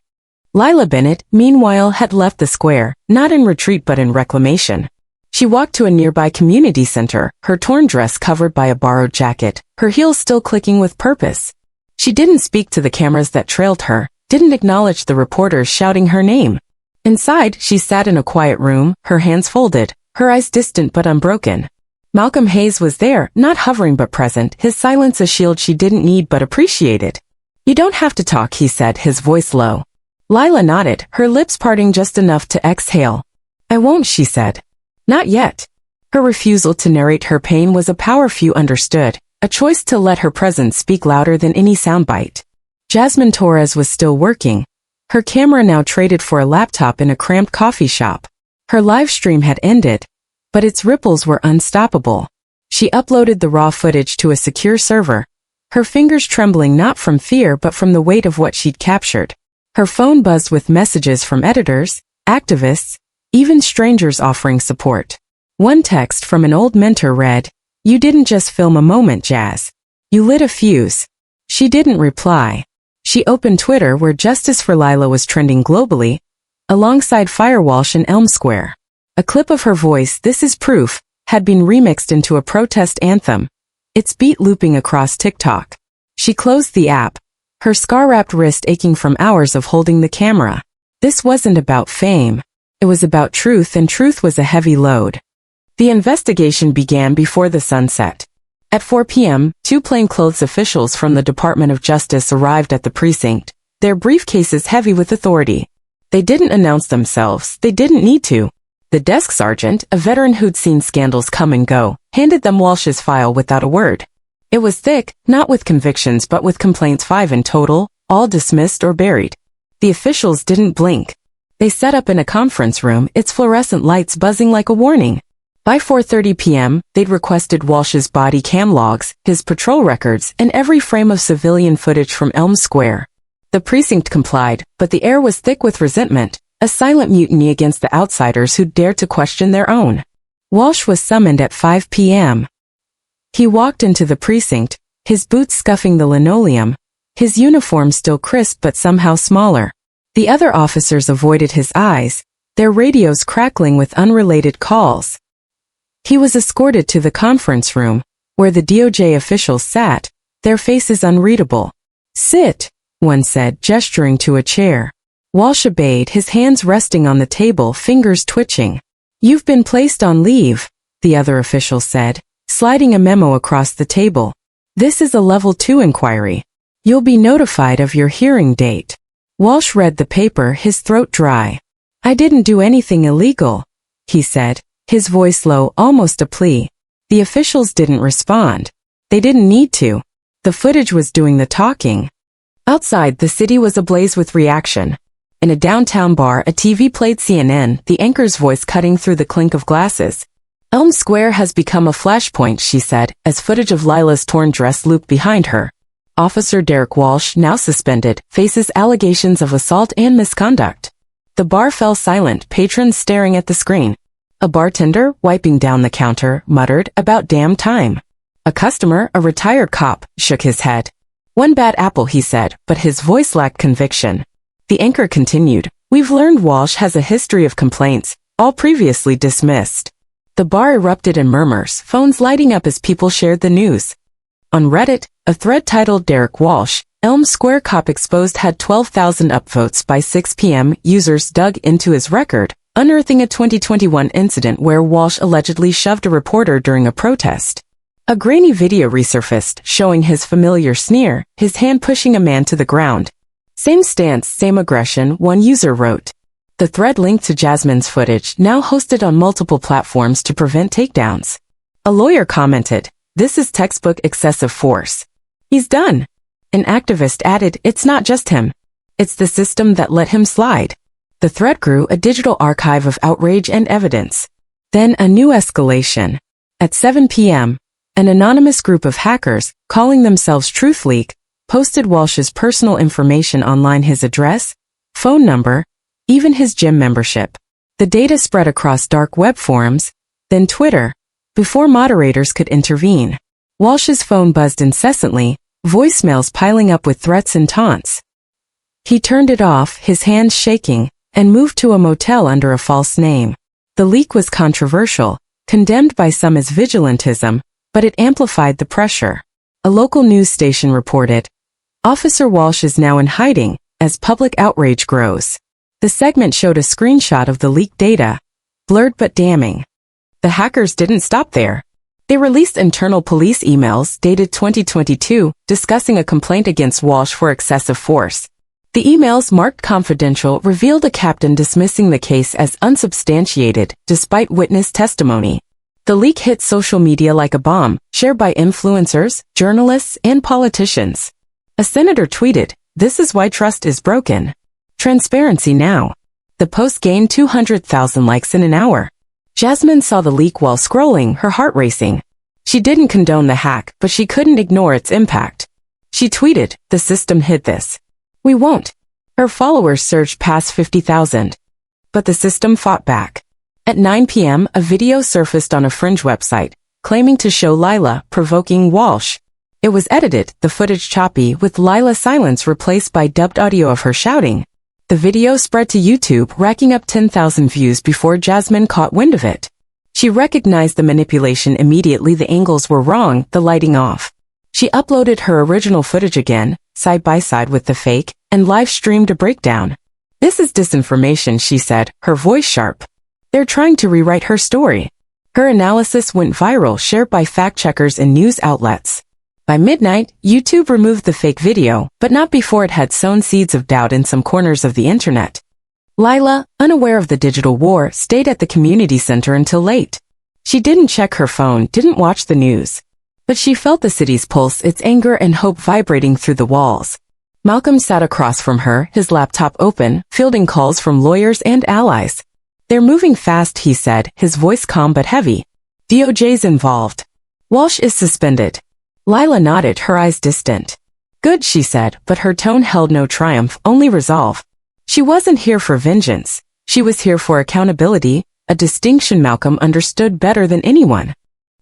Lila Bennett, meanwhile, had left the square, not in retreat but in reclamation. She walked to a nearby community center, her torn dress covered by a borrowed jacket, her heels still clicking with purpose. She didn't speak to the cameras that trailed her, didn't acknowledge the reporters shouting her name. Instead, she sat in a quiet room, her hands folded, her eyes distant but unbroken. Malcolm Hayes was there, not hovering but present, his silence a shield she didn't need but appreciated. "You don't have to talk," he said, his voice low. Lila nodded, her lips parting just enough to exhale. "I won't," she said. "Not yet." Her refusal to narrate her pain was a power few understood, a choice to let her presence speak louder than any soundbite. Jasmine Torres was still working, her camera now traded for a laptop in a cramped coffee shop. Her live stream had ended, but its ripples were unstoppable. She uploaded the raw footage to a secure server, her fingers trembling not from fear but from the weight of what she'd captured. Her phone buzzed with messages from editors, activists, even strangers offering support. One text from an old mentor read, "You didn't just film a moment, Jazz. You lit a fuse." She didn't reply. She opened Twitter, where Justice for Lila was trending globally, alongside Firewalsh and Elm Square. A clip of her voice, "This is proof," had been remixed into a protest anthem, its beat looping across TikTok. She closed the app, her scar-wrapped wrist aching from hours of holding the camera. This wasn't about fame. It was about truth, and truth was a heavy load. The investigation began before the sun set. At 4 p.m., 2 plainclothes officials from the Department of Justice arrived at the precinct, their briefcases heavy with authority. They didn't announce themselves, they didn't need to. The desk sergeant, a veteran who'd seen scandals come and go, handed them Walsh's file without a word. It was thick, not with convictions but with complaints, 5 in total, all dismissed or buried. The officials didn't blink. They set up in a conference room, its fluorescent lights buzzing like a warning. By 4:30 p.m., they'd requested Walsh's body cam logs, his patrol records, and every frame of civilian footage from Elm Square. The precinct complied, but the air was thick with resentment, a silent mutiny against the outsiders who dared to question their own. Walsh was summoned at 5 p.m. He walked into the precinct, his boots scuffing the linoleum, his uniform still crisp but somehow smaller. The other officers avoided his eyes, their radios crackling with unrelated calls. He was escorted to the conference room, where the DOJ officials sat, their faces unreadable. "Sit," one said, gesturing to a chair. Walsh obeyed, his hands resting on the table, fingers twitching. "You've been placed on leave," the other official said, sliding a memo across the table. "This is a level 2 inquiry. You'll be notified of your hearing date." Walsh read the paper, his throat dry. "I didn't do anything illegal," he said, his voice low, almost a plea. The officials didn't respond. They didn't need to. The footage was doing the talking. Outside, the city was ablaze with reaction. In a downtown bar, a TV played CNN, the anchor's voice cutting through the clink of glasses. "Elm Square has become a flashpoint," she said, as footage of Lila's torn dress looped behind her. Officer Derek Walsh, now suspended, faces allegations of assault and misconduct. The bar fell silent, patrons staring at the screen. A bartender, wiping down the counter, muttered, "About damn time." A customer, a retired cop, shook his head. "One bad apple," he said, but his voice lacked conviction. The anchor continued, "We've learned Walsh has a history of complaints, all previously dismissed." The bar erupted in murmurs, phones lighting up as people shared the news. On Reddit, a thread titled "Derek Walsh, Elm Square Cop Exposed" had 12,000 upvotes by 6 p.m. Users dug into his record, unearthing a 2021 incident where Walsh allegedly shoved a reporter during a protest. A grainy video resurfaced, showing his familiar sneer, his hand pushing a man to the ground. "Same stance, same aggression," one user wrote. The thread linked to Jasmine's footage, now hosted on multiple platforms to prevent takedowns. A lawyer commented, "This is textbook excessive force. He's done." An activist added, "It's not just him. It's the system that let him slide." The thread grew, a digital archive of outrage and evidence. Then a new escalation. At 7 p.m., an anonymous group of hackers, calling themselves TruthLeak, posted Walsh's personal information online: his address, phone number, even his gym membership. The data spread across dark web forums, then Twitter, before moderators could intervene. Walsh's phone buzzed incessantly, voicemails piling up with threats and taunts. He turned it off, his hands shaking, and moved to a motel under a false name. The leak was controversial, condemned by some as vigilantism, but it amplified the pressure. A local news station reported, "Officer Walsh is now in hiding," as public outrage grows. The segment showed a screenshot of the leaked data, blurred but damning. The hackers didn't stop there. They released internal police emails dated 2022, discussing a complaint against Walsh for excessive force. The emails, marked confidential, revealed a captain dismissing the case as unsubstantiated, despite witness testimony. The leak hit social media like a bomb, shared by influencers, journalists, and politicians. A senator tweeted, "This is why trust is broken. Transparency now." The post gained 200,000 likes in an hour. Jasmine saw the leak while scrolling, her heart racing. She didn't condone the hack, but she couldn't ignore its impact. She tweeted, "The system hid this. We won't." Her followers surged past 50,000. But the system fought back. At 9 p.m., a video surfaced on a fringe website, claiming to show Lila provoking Walsh. It was edited, the footage choppy, with Lila's silence replaced by dubbed audio of her shouting. The video spread to YouTube, racking up 10,000 views before Jasmine caught wind of it. She recognized the manipulation immediately. The angles were wrong, the lighting off. She uploaded her original footage again, side by side with the fake, and live-streamed a breakdown. "This is disinformation," she said, her voice sharp. "They're trying to rewrite her story." Her analysis went viral, shared by fact-checkers and news outlets. By midnight, YouTube removed the fake video, but not before it had sown seeds of doubt in some corners of the internet. Lila, unaware of the digital war, stayed at the community center until late. She didn't check her phone, didn't watch the news. But she felt the city's pulse, its anger and hope vibrating through the walls. Malcolm sat across from her, his laptop open, fielding calls from lawyers and allies. "They're moving fast," he said, his voice calm but heavy. "DOJ's involved. Walsh is suspended." Lila nodded, her eyes distant. "Good," she said, but her tone held no triumph, only resolve. She wasn't here for vengeance. She was here for accountability, a distinction Malcolm understood better than anyone.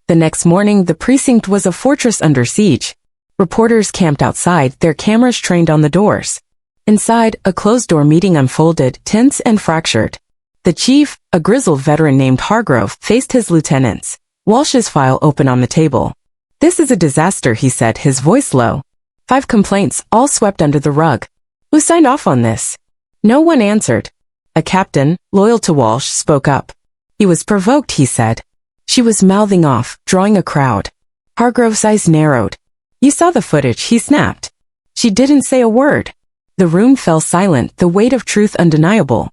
The next morning, the precinct was a fortress under siege. Reporters camped outside, their cameras trained on the doors. Inside, a closed-door meeting unfolded, tense and fractured. The chief, a grizzled veteran named Hargrove, faced his lieutenants. Walsh's file open on the table. This is a disaster, he said, his voice low. 5 complaints, all swept under the rug. Who signed off on this? No one answered. A captain, loyal to Walsh, spoke up. He was provoked, he said. She was mouthing off, drawing a crowd. Hargrove's eyes narrowed. You saw the footage, he snapped. She didn't say a word. The room fell silent, the weight of truth undeniable.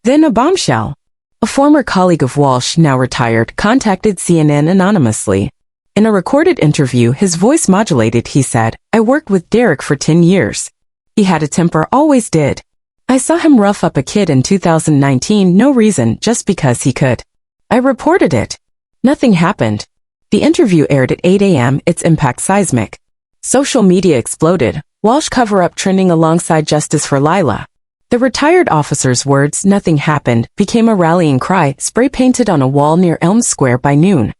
Then a bombshell. A former colleague of Walsh, now retired, contacted CNN anonymously. In a recorded interview, his voice modulated, he said, I worked with Derek for 10 years. He had a temper, always did. I saw him rough up a kid in 2019, no reason, just because he could. I reported it. Nothing happened. The interview aired at 8 a.m., its impact seismic. Social media exploded, Walsh cover-up trending alongside Justice for Lila. The retired officer's words, nothing happened, became a rallying cry, spray-painted on a wall near Elm Square by noon.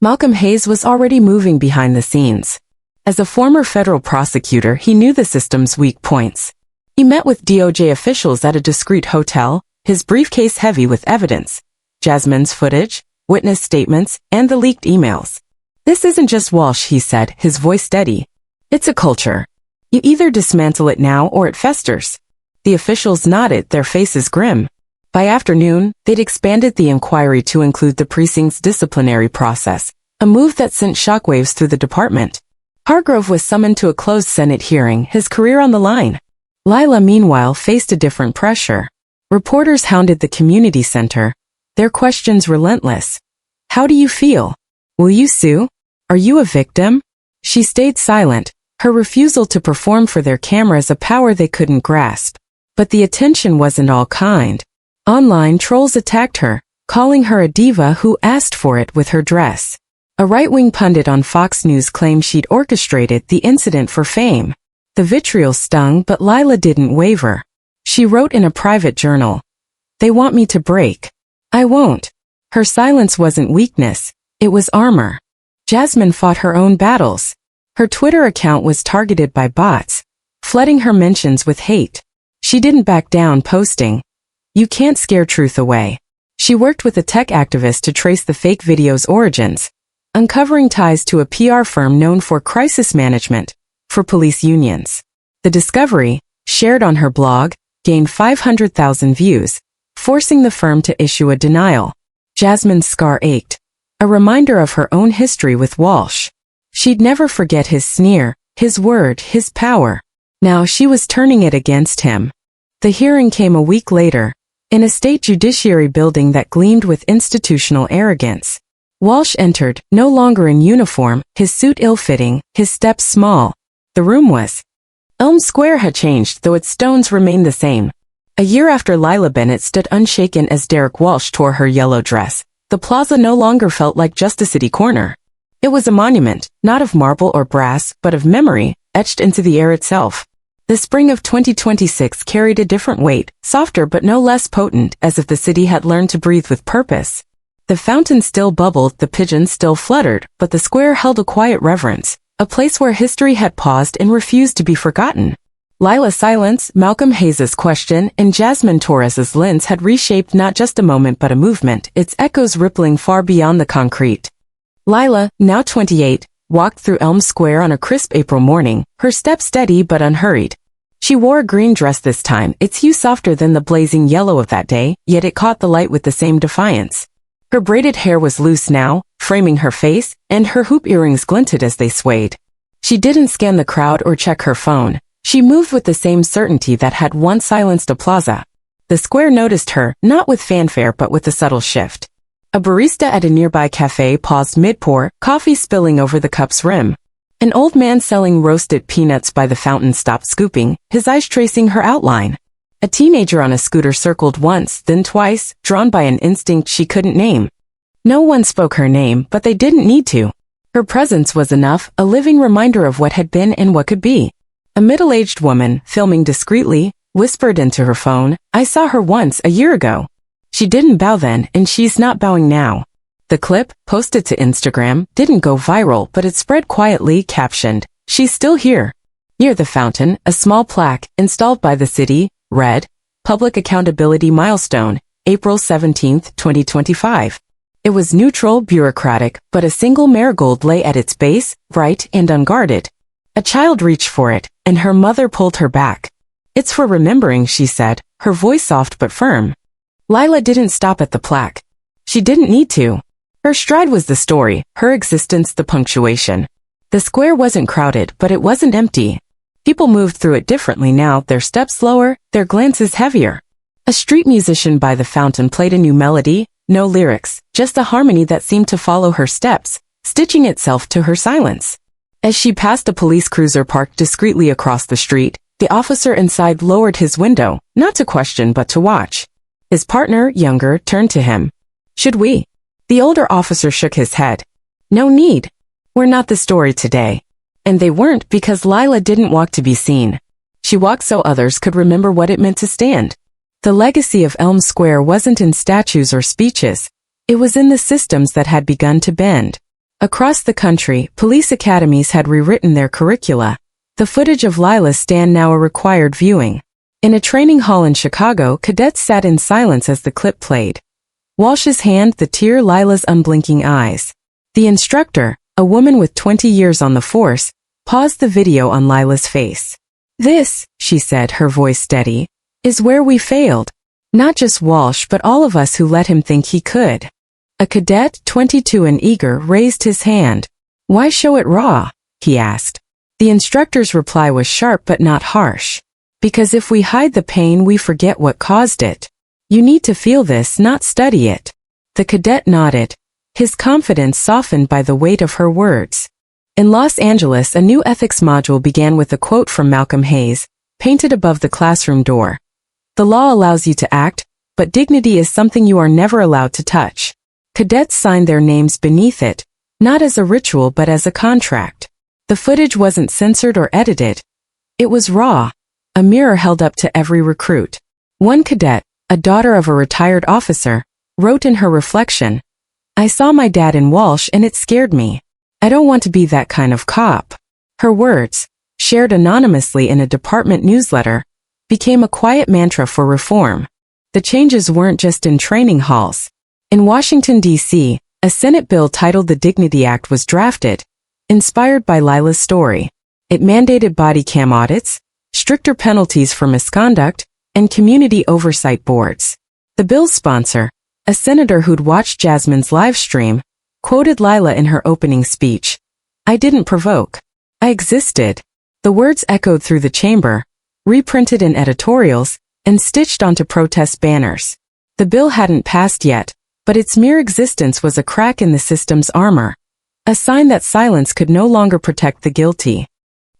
Malcolm Hayes was already moving behind the scenes. As a former federal prosecutor, he knew the system's weak points. He met with DOJ officials at a discreet hotel, his briefcase heavy with evidence. Jasmine's footage, witness statements, and the leaked emails. This isn't just Walsh, he said, his voice steady. It's a culture. You either dismantle it now or it festers. The officials nodded, their faces grim. By afternoon, they'd expanded the inquiry to include the precinct's disciplinary process, a move that sent shockwaves through the department. Hargrove was summoned to a closed Senate hearing, his career on the line. Lila, meanwhile, faced a different pressure. Reporters hounded the community center, their questions relentless. How do you feel? Will you sue? Are you a victim? She stayed silent, her refusal to perform for their cameras a power they couldn't grasp. But the attention wasn't all kind. Online trolls attacked her, calling her a diva who asked for it with her dress. A right-wing pundit on Fox News claimed she'd orchestrated the incident for fame. The vitriol stung, but Lila didn't waver. She wrote in a private journal, "They want me to break. I won't." Her silence wasn't weakness, it was armor. Jasmine fought her own battles. Her Twitter account was targeted by bots, flooding her mentions with hate. She didn't back down, posting, "You can't scare truth away." She worked with a tech activist to trace the fake video's origins, uncovering ties to a PR firm known for crisis management for police unions. The discovery, shared on her blog, gained 500,000 views, forcing the firm to issue a denial. Jasmine's scar ached, a reminder of her own history with Walsh. She'd never forget his sneer, his word, his power. Now she was turning it against him. The hearing came a week later, in a state judiciary building that gleamed with institutional arrogance. Walsh entered, no longer in uniform, his suit ill-fitting, his steps small. The room was. Elm Square had changed, though its stones remained the same. A year after Lila Bennett stood unshaken as Derek Walsh tore her yellow dress, the plaza no longer felt like just a city corner. It was a monument, not of marble or brass, but of memory, etched into the air itself. The spring of 2026 carried a different weight, softer but no less potent, as if the city had learned to breathe with purpose. The fountain still bubbled, the pigeons still fluttered, but the square held a quiet reverence, a place where history had paused and refused to be forgotten. Lila's silence, Malcolm Hayes' question, and Jasmine Torres's lens had reshaped not just a moment but a movement, its echoes rippling far beyond the concrete. Lila, now 28, walked through Elm Square on a crisp April morning, her step steady but unhurried. She wore a green dress this time, its hue softer than the blazing yellow of that day, yet it caught the light with the same defiance. Her braided hair was loose now, framing her face, and her hoop earrings glinted as they swayed. She didn't scan the crowd or check her phone. She moved with the same certainty that had once silenced a plaza. The square noticed her, not with fanfare but with a subtle shift. A barista at a nearby cafe paused mid-pour, coffee spilling over the cup's rim. An old man selling roasted peanuts by the fountain stopped scooping, his eyes tracing her outline. A teenager on a scooter circled once, then twice, drawn by an instinct she couldn't name. No one spoke her name, but they didn't need to. Her presence was enough, a living reminder of what had been and what could be. A middle-aged woman, filming discreetly, whispered into her phone, "I saw her once, a year ago. She didn't bow then, and she's not bowing now." The clip, posted to Instagram, didn't go viral, but it spread quietly, captioned, "She's still here." Near the fountain, a small plaque, installed by the city, read, "Public Accountability Milestone, April 17, 2025. It was neutral, bureaucratic, but a single marigold lay at its base, bright and unguarded. A child reached for it, and her mother pulled her back. "It's for remembering," she said, her voice soft but firm. Lila didn't stop at the plaque. She didn't need to. Her stride was the story, her existence the punctuation. The square wasn't crowded, but it wasn't empty. People moved through it differently now, their steps slower, their glances heavier. A street musician by the fountain played a new melody, no lyrics, just a harmony that seemed to follow her steps, stitching itself to her silence. As she passed a police cruiser parked discreetly across the street, the officer inside lowered his window, not to question but to watch. His partner, younger, turned to him. "Should we?" The older officer shook his head. "No need. We're not the story today." And they weren't, because Lila didn't walk to be seen. She walked so others could remember what it meant to stand. The legacy of Elm Square wasn't in statues or speeches. It was in the systems that had begun to bend. Across the country, police academies had rewritten their curricula. The footage of Lila's stand now a required viewing. In a training hall in Chicago, cadets sat in silence as the clip played. Walsh's hand, the tear, Lila's unblinking eyes. The instructor, a woman with 20 years on the force, paused the video on Lila's face. "This," she said, her voice steady, "is where we failed. Not just Walsh but all of us who let him think he could." A cadet, 22 and eager, raised his hand. "Why show it raw?" he asked. The instructor's reply was sharp but not harsh. "Because if we hide the pain we forget what caused it. You need to feel this, not study it." The cadet nodded, his confidence softened by the weight of her words. In Los Angeles, a new ethics module began with a quote from Malcolm Hayes, painted above the classroom door. "The law allows you to act, but dignity is something you are never allowed to touch." Cadets signed their names beneath it, not as a ritual but as a contract. The footage wasn't censored or edited. It was raw, a mirror held up to every recruit. One cadet, a daughter of a retired officer, wrote in her reflection, "I saw my dad in Walsh and it scared me. I don't want to be that kind of cop." Her words, shared anonymously in a department newsletter, became a quiet mantra for reform. The changes weren't just in training halls. In Washington, D.C., a Senate bill titled the Dignity Act was drafted, inspired by Lila's story. It mandated body cam audits, stricter penalties for misconduct, and community oversight boards. The bill's sponsor, a senator who'd watched Jasmine's live stream, quoted Lila in her opening speech. "I didn't provoke. I existed." The words echoed through the chamber, reprinted in editorials, and stitched onto protest banners. The bill hadn't passed yet, but its mere existence was a crack in the system's armor, a sign that silence could no longer protect the guilty.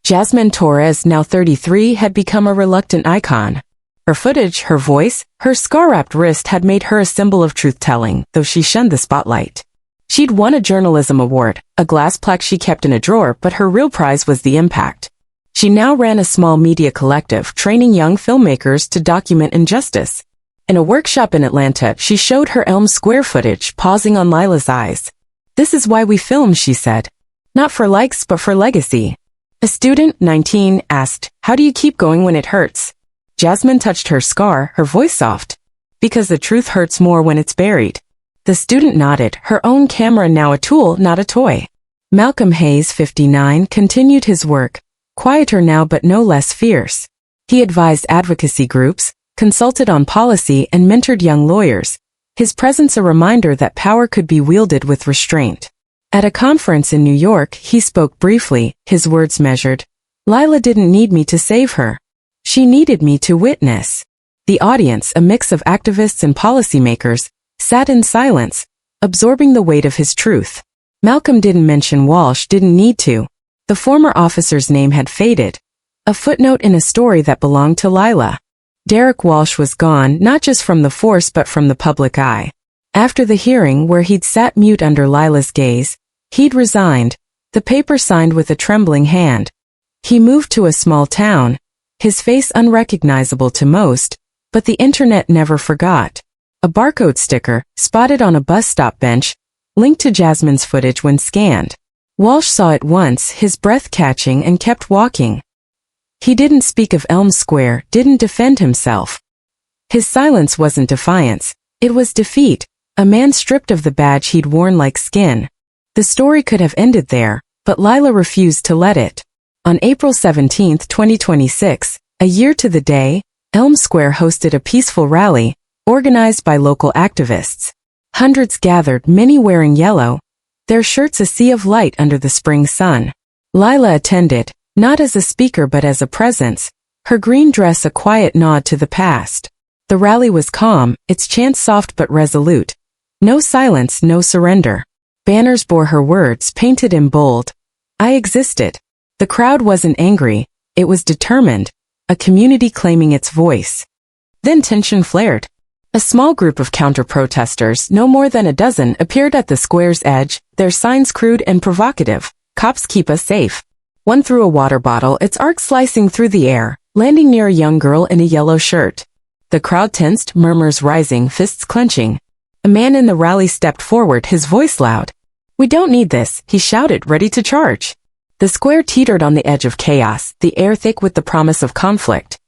Jasmine Torres, now 33, had become a reluctant icon. Her footage, her voice, her scar-wrapped wrist had made her a symbol of truth-telling, though she shunned the spotlight. She'd won a journalism award, a glass plaque she kept in a drawer, but her real prize was the impact. She now ran a small media collective, training young filmmakers to document injustice. In a workshop in Atlanta, she showed her Elm Square footage, pausing on Lila's eyes. "This is why we film," she said. "Not for likes, but for legacy." A student, 19, asked, "How do you keep going when it hurts?" Jasmine touched her scar, her voice soft. "Because the truth hurts more when it's buried." The student nodded, her own camera now a tool, not a toy. Malcolm Hayes, 59, continued his work, quieter now but no less fierce. He advised advocacy groups, consulted on policy, and mentored young lawyers, his presence a reminder that power could be wielded with restraint. At a conference in New York, he spoke briefly, his words measured. "Lila didn't need me to save her. She needed me to witness." The audience, a mix of activists and policymakers, sat in silence, absorbing the weight of his truth. Malcolm didn't mention Walsh, didn't need to. The former officer's name had faded, a footnote in a story that belonged to Lila. Derek Walsh was gone, not just from the force but from the public eye. After the hearing, where he'd sat mute under Lila's gaze, he'd resigned, the paper signed with a trembling hand. He moved to a small town, his face unrecognizable to most, but the internet never forgot. A barcode sticker, spotted on a bus stop bench, linked to Jasmine's footage when scanned. Walsh saw it once, his breath catching, and kept walking. He didn't speak of Elm Square, didn't defend himself. His silence wasn't defiance, it was defeat, A man stripped of the badge he'd worn like skin. The story could have ended there, but Lila refused to let it. On April 17, 2026, a year to the day, Elm Square hosted a peaceful rally, organized by local activists. Hundreds gathered, many wearing yellow, their shirts a sea of light under the spring sun. Lila attended, not as a speaker but as a presence, her green dress a quiet nod to the past. The rally was calm, its chants soft but resolute. No silence, no surrender. Banners bore her words, painted in bold. I existed. The crowd wasn't angry, it was determined, a community claiming its voice. Then tension flared. A small group of counter-protesters, no more than a dozen, appeared at the square's edge, their signs crude and provocative. Cops keep us safe. One threw a water bottle, its arc slicing through the air, landing near a young girl in a yellow shirt. The crowd tensed, murmurs rising, fists clenching. A man in the rally stepped forward, his voice loud. We don't need this, he shouted, ready to charge. The square teetered on the edge of chaos, the air thick with the promise of conflict.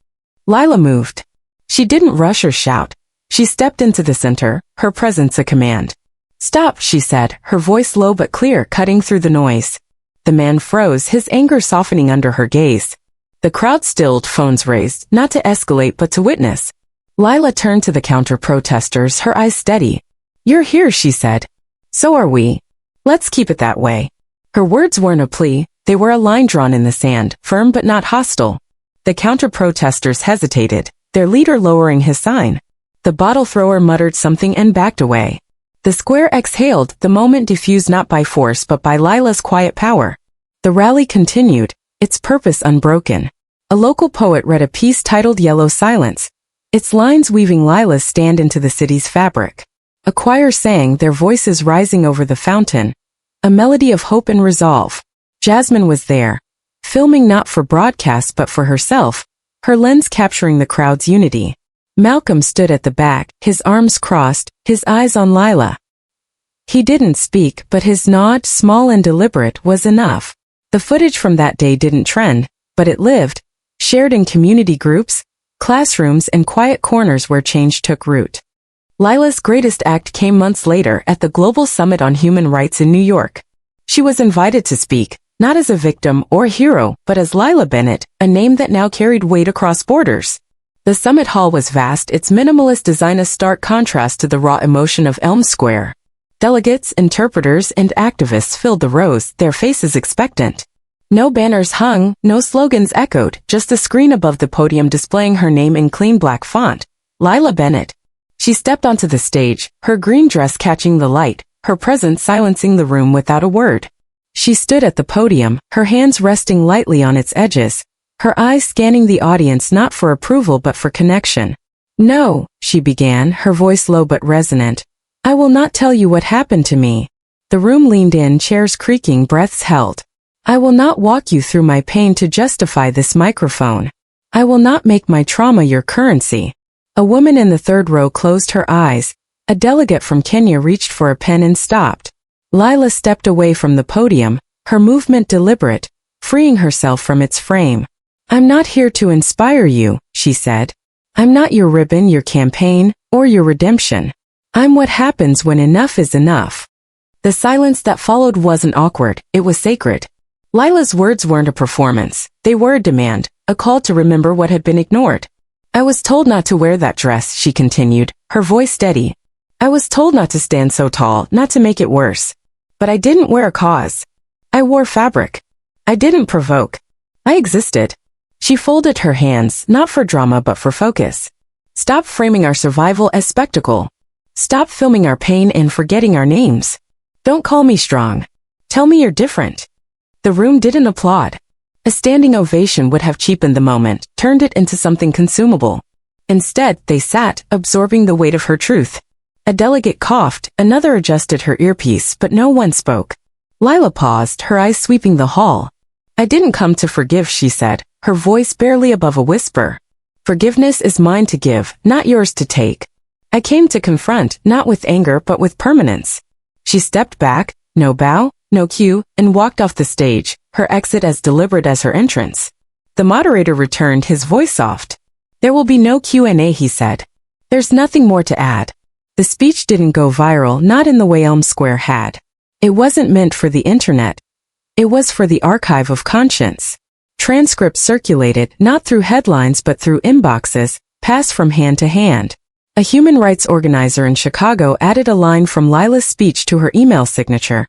Lila moved. She didn't rush or shout. She stepped into the center, her presence a command. Stop, she said, her voice low but clear, cutting through the noise. The man froze, his anger softening under her gaze. The crowd stilled, phones raised, not to escalate but to witness. Lila turned to the counter-protesters, her eyes steady. You're here, she said. So are we. Let's keep it that way. Her words weren't a plea, they were a line drawn in the sand, firm but not hostile. The counter-protesters hesitated, their leader lowering his sign. The bottle thrower muttered something and backed away. The square exhaled, the moment diffused not by force but by Lila's quiet power. The rally continued, its purpose unbroken. A local poet read a piece titled Yellow Silence, its lines weaving Lila's stand into the city's fabric. A choir sang, their voices rising over the fountain, a melody of hope and resolve. Jasmine was there, filming not for broadcast but for herself, her lens capturing the crowd's unity. Malcolm stood at the back, his arms crossed, his eyes on Lila. He didn't speak, but his nod, small and deliberate, was enough. The footage from that day didn't trend, but it lived, shared in community groups, classrooms and quiet corners where change took root. Lila's greatest act came months later at the Global Summit on Human Rights in New York. She was invited to speak, not as a victim or hero, but as Lila Bennett, a name that now carried weight across borders. The summit hall was vast, its minimalist design a stark contrast to the raw emotion of Elm Square. Delegates, interpreters, and activists filled the rows, their faces expectant. No banners hung, no slogans echoed, just a screen above the podium displaying her name in clean black font. Lila Bennett. She stepped onto the stage, her green dress catching the light, her presence silencing the room without a word. She stood at the podium, her hands resting lightly on its edges, her eyes scanning the audience not for approval but for connection. No, she began, her voice low but resonant. I will not tell you what happened to me. The room leaned in, chairs creaking, breaths held. I will not walk you through my pain to justify this microphone. I will not make my trauma your currency. A woman in the third row closed her eyes. A delegate from Kenya reached for a pen and stopped. Lila stepped away from the podium, her movement deliberate, freeing herself from its frame. I'm not here to inspire you, she said. I'm not your ribbon, your campaign, or your redemption. I'm what happens when enough is enough. The silence that followed wasn't awkward, it was sacred. Lila's words weren't a performance, they were a demand, a call to remember what had been ignored. I was told not to wear that dress, she continued, her voice steady. I was told not to stand so tall, not to make it worse. But I didn't wear a cause. I wore fabric. I didn't provoke. I existed. She folded her hands, not for drama but for focus. Stop framing our survival as spectacle. Stop filming our pain and forgetting our names. Don't call me strong. Tell me you're different. The room didn't applaud. A standing ovation would have cheapened the moment, turned it into something consumable. Instead, they sat, absorbing the weight of her truth. A delegate coughed, another adjusted her earpiece, but no one spoke. Lila paused, her eyes sweeping the hall. I didn't come to forgive, she said, her voice barely above a whisper. Forgiveness is mine to give, not yours to take. I came to confront, not with anger but with permanence. She stepped back, no bow, no cue, and walked off the stage, her exit as deliberate as her entrance. The moderator returned, his voice soft. There will be no Q&A, he said. There's nothing more to add. The The speech didn't go viral, not in the way Elm Square had. It wasn't meant for the internet. It was for the archive of conscience. Transcripts circulated, not through headlines but through inboxes, passed from hand to hand. A human rights organizer in Chicago added a line from Lila's speech to her email signature.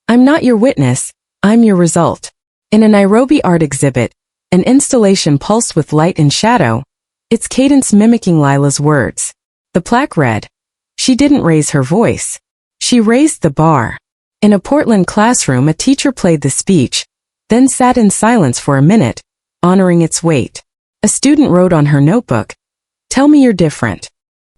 "I'm not your witness, I'm your result." In a Nairobi art exhibit, an installation pulsed with light and shadow, its cadence mimicking Lila's words. The plaque read, "She didn't raise her voice. She raised the bar." In a Portland classroom, a teacher played the speech, then sat in silence for a minute, honoring its weight. A student wrote on her notebook, "Tell me you're different."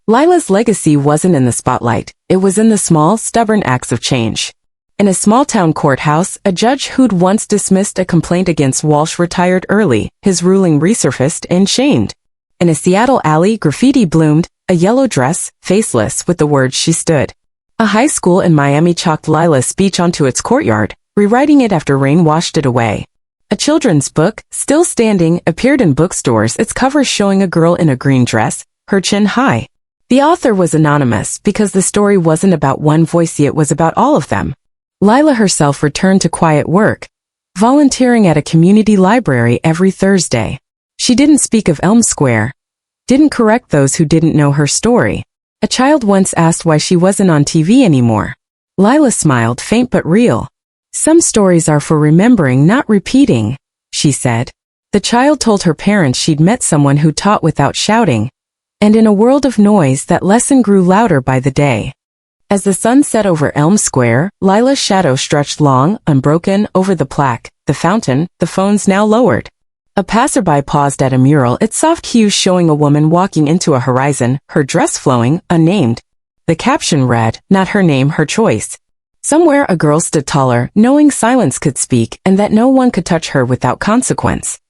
Lila's legacy wasn't in the spotlight, it was in the small, stubborn acts of change. In a small-town courthouse, a judge who'd once dismissed a complaint against Walsh retired early, his ruling resurfaced and shamed. In a Seattle alley, graffiti bloomed, a yellow dress, faceless, with the words "She stood." A high school in Miami chalked Lila's speech onto its courtyard, rewriting it after rain washed it away. A children's book, still standing, appeared in bookstores, its cover showing a girl in a green dress, her chin high. The author was anonymous because the story wasn't about one voice, it was about all of them. Lila herself returned to quiet work, volunteering at a community library every Thursday. She didn't speak of Elm Square, didn't correct those who didn't know her story. A child once asked why she wasn't on TV anymore. Lila smiled, faint but real. "Some stories are for remembering, not repeating," she said. The child told her parents she'd met someone who taught without shouting. And in a world of noise, that lesson grew louder by the day. As the sun set over Elm Square, Lila's shadow stretched long, unbroken, over the plaque, the fountain, the phones now lowered. A passerby paused at a mural, its soft hues showing a woman walking into a horizon, her dress flowing, unnamed. The caption read, "Not her name, her choice." Somewhere a girl stood taller, knowing silence could speak and that no one could touch her without consequence.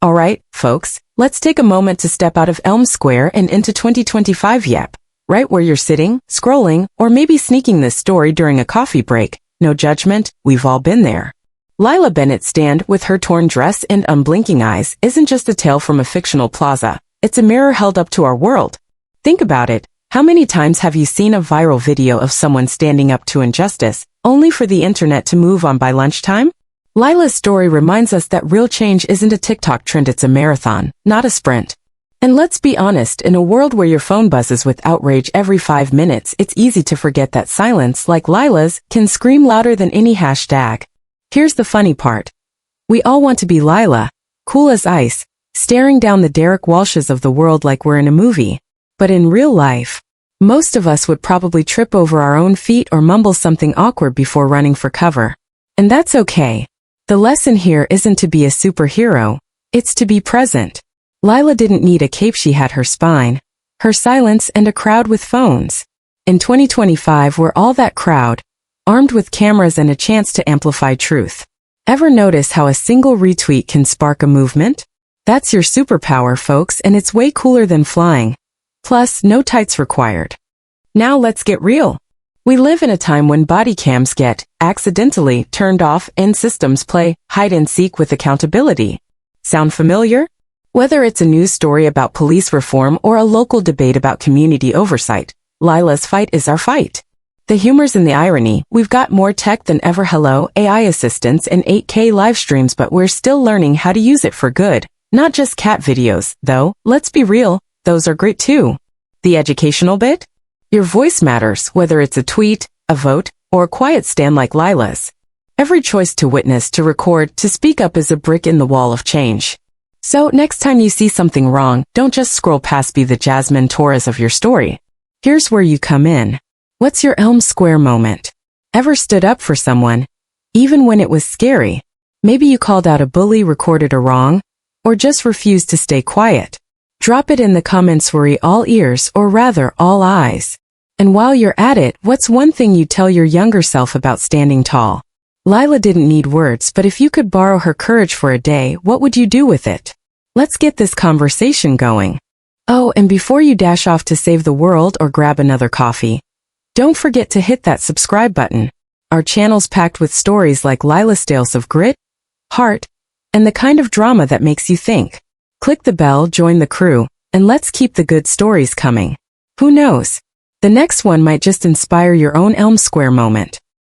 All right, folks, let's take a moment to step out of Elm Square and into 2025. Yep, right where you're sitting, scrolling, or maybe sneaking this story during a coffee break. No judgment, we've all been there. Lila Bennett's stand, with her torn dress and unblinking eyes, isn't just a tale from a fictional plaza. It's a mirror held up to our world. Think about it. How many times have you seen a viral video of someone standing up to injustice, only for the internet to move on by lunchtime? Lila's story reminds us that real change isn't a TikTok trend, it's a marathon, not a sprint. And let's be honest, in a world where your phone buzzes with outrage every 5 minutes, it's easy to forget that silence, like Lila's, can scream louder than any hashtag. Here's the funny part. We all want to be Lila, cool as ice, staring down the Derek Walshes of the world like we're in a movie. But in real life, most of us would probably trip over our own feet or mumble something awkward before running for cover. And that's okay. The lesson here isn't to be a superhero, it's to be present. Lila didn't need a cape, she had her spine, her silence, and a crowd with phones. In 2025, we're all that crowd, armed with cameras and a chance to amplify truth. Ever notice how a single retweet can spark a movement? That's your superpower, folks, and it's way cooler than flying. Plus, no tights required. Now let's get real. We live in a time when body cams get, accidentally, turned off and systems play hide and seek with accountability. Sound familiar? Whether it's a news story about police reform or a local debate about community oversight, Lila's fight is our fight. The humor's in the irony. We've got more tech than ever. Hello, AI assistants and 8K live streams, but we're still learning how to use it for good. Not just cat videos, though. Let's be real, those are great too. The educational bit? Your voice matters, whether it's a tweet, a vote, or a quiet stand like Lila's. Every choice to witness, to record, to speak up is a brick in the wall of change. So next time you see something wrong, don't just scroll past, be the Jasmine Torres of your story. Here's where you come in. What's your Elm Square moment? Ever stood up for someone, even when it was scary? Maybe you called out a bully, recorded a wrong, or just refused to stay quiet. Drop it in the comments. We're all ears, or rather all eyes. And while you're at it, what's one thing you'd tell your younger self about standing tall? Lila didn't need words, but if you could borrow her courage for a day, what would you do with it? Let's get this conversation going. Oh, and before you dash off to save the world or grab another coffee, don't forget to hit that subscribe button. Our channel's packed with stories like Lila's tales of grit, heart, and the kind of drama that makes you think. Click the bell, join the crew, and let's keep the good stories coming. Who knows? The The next one might just inspire your own Elm Square moment.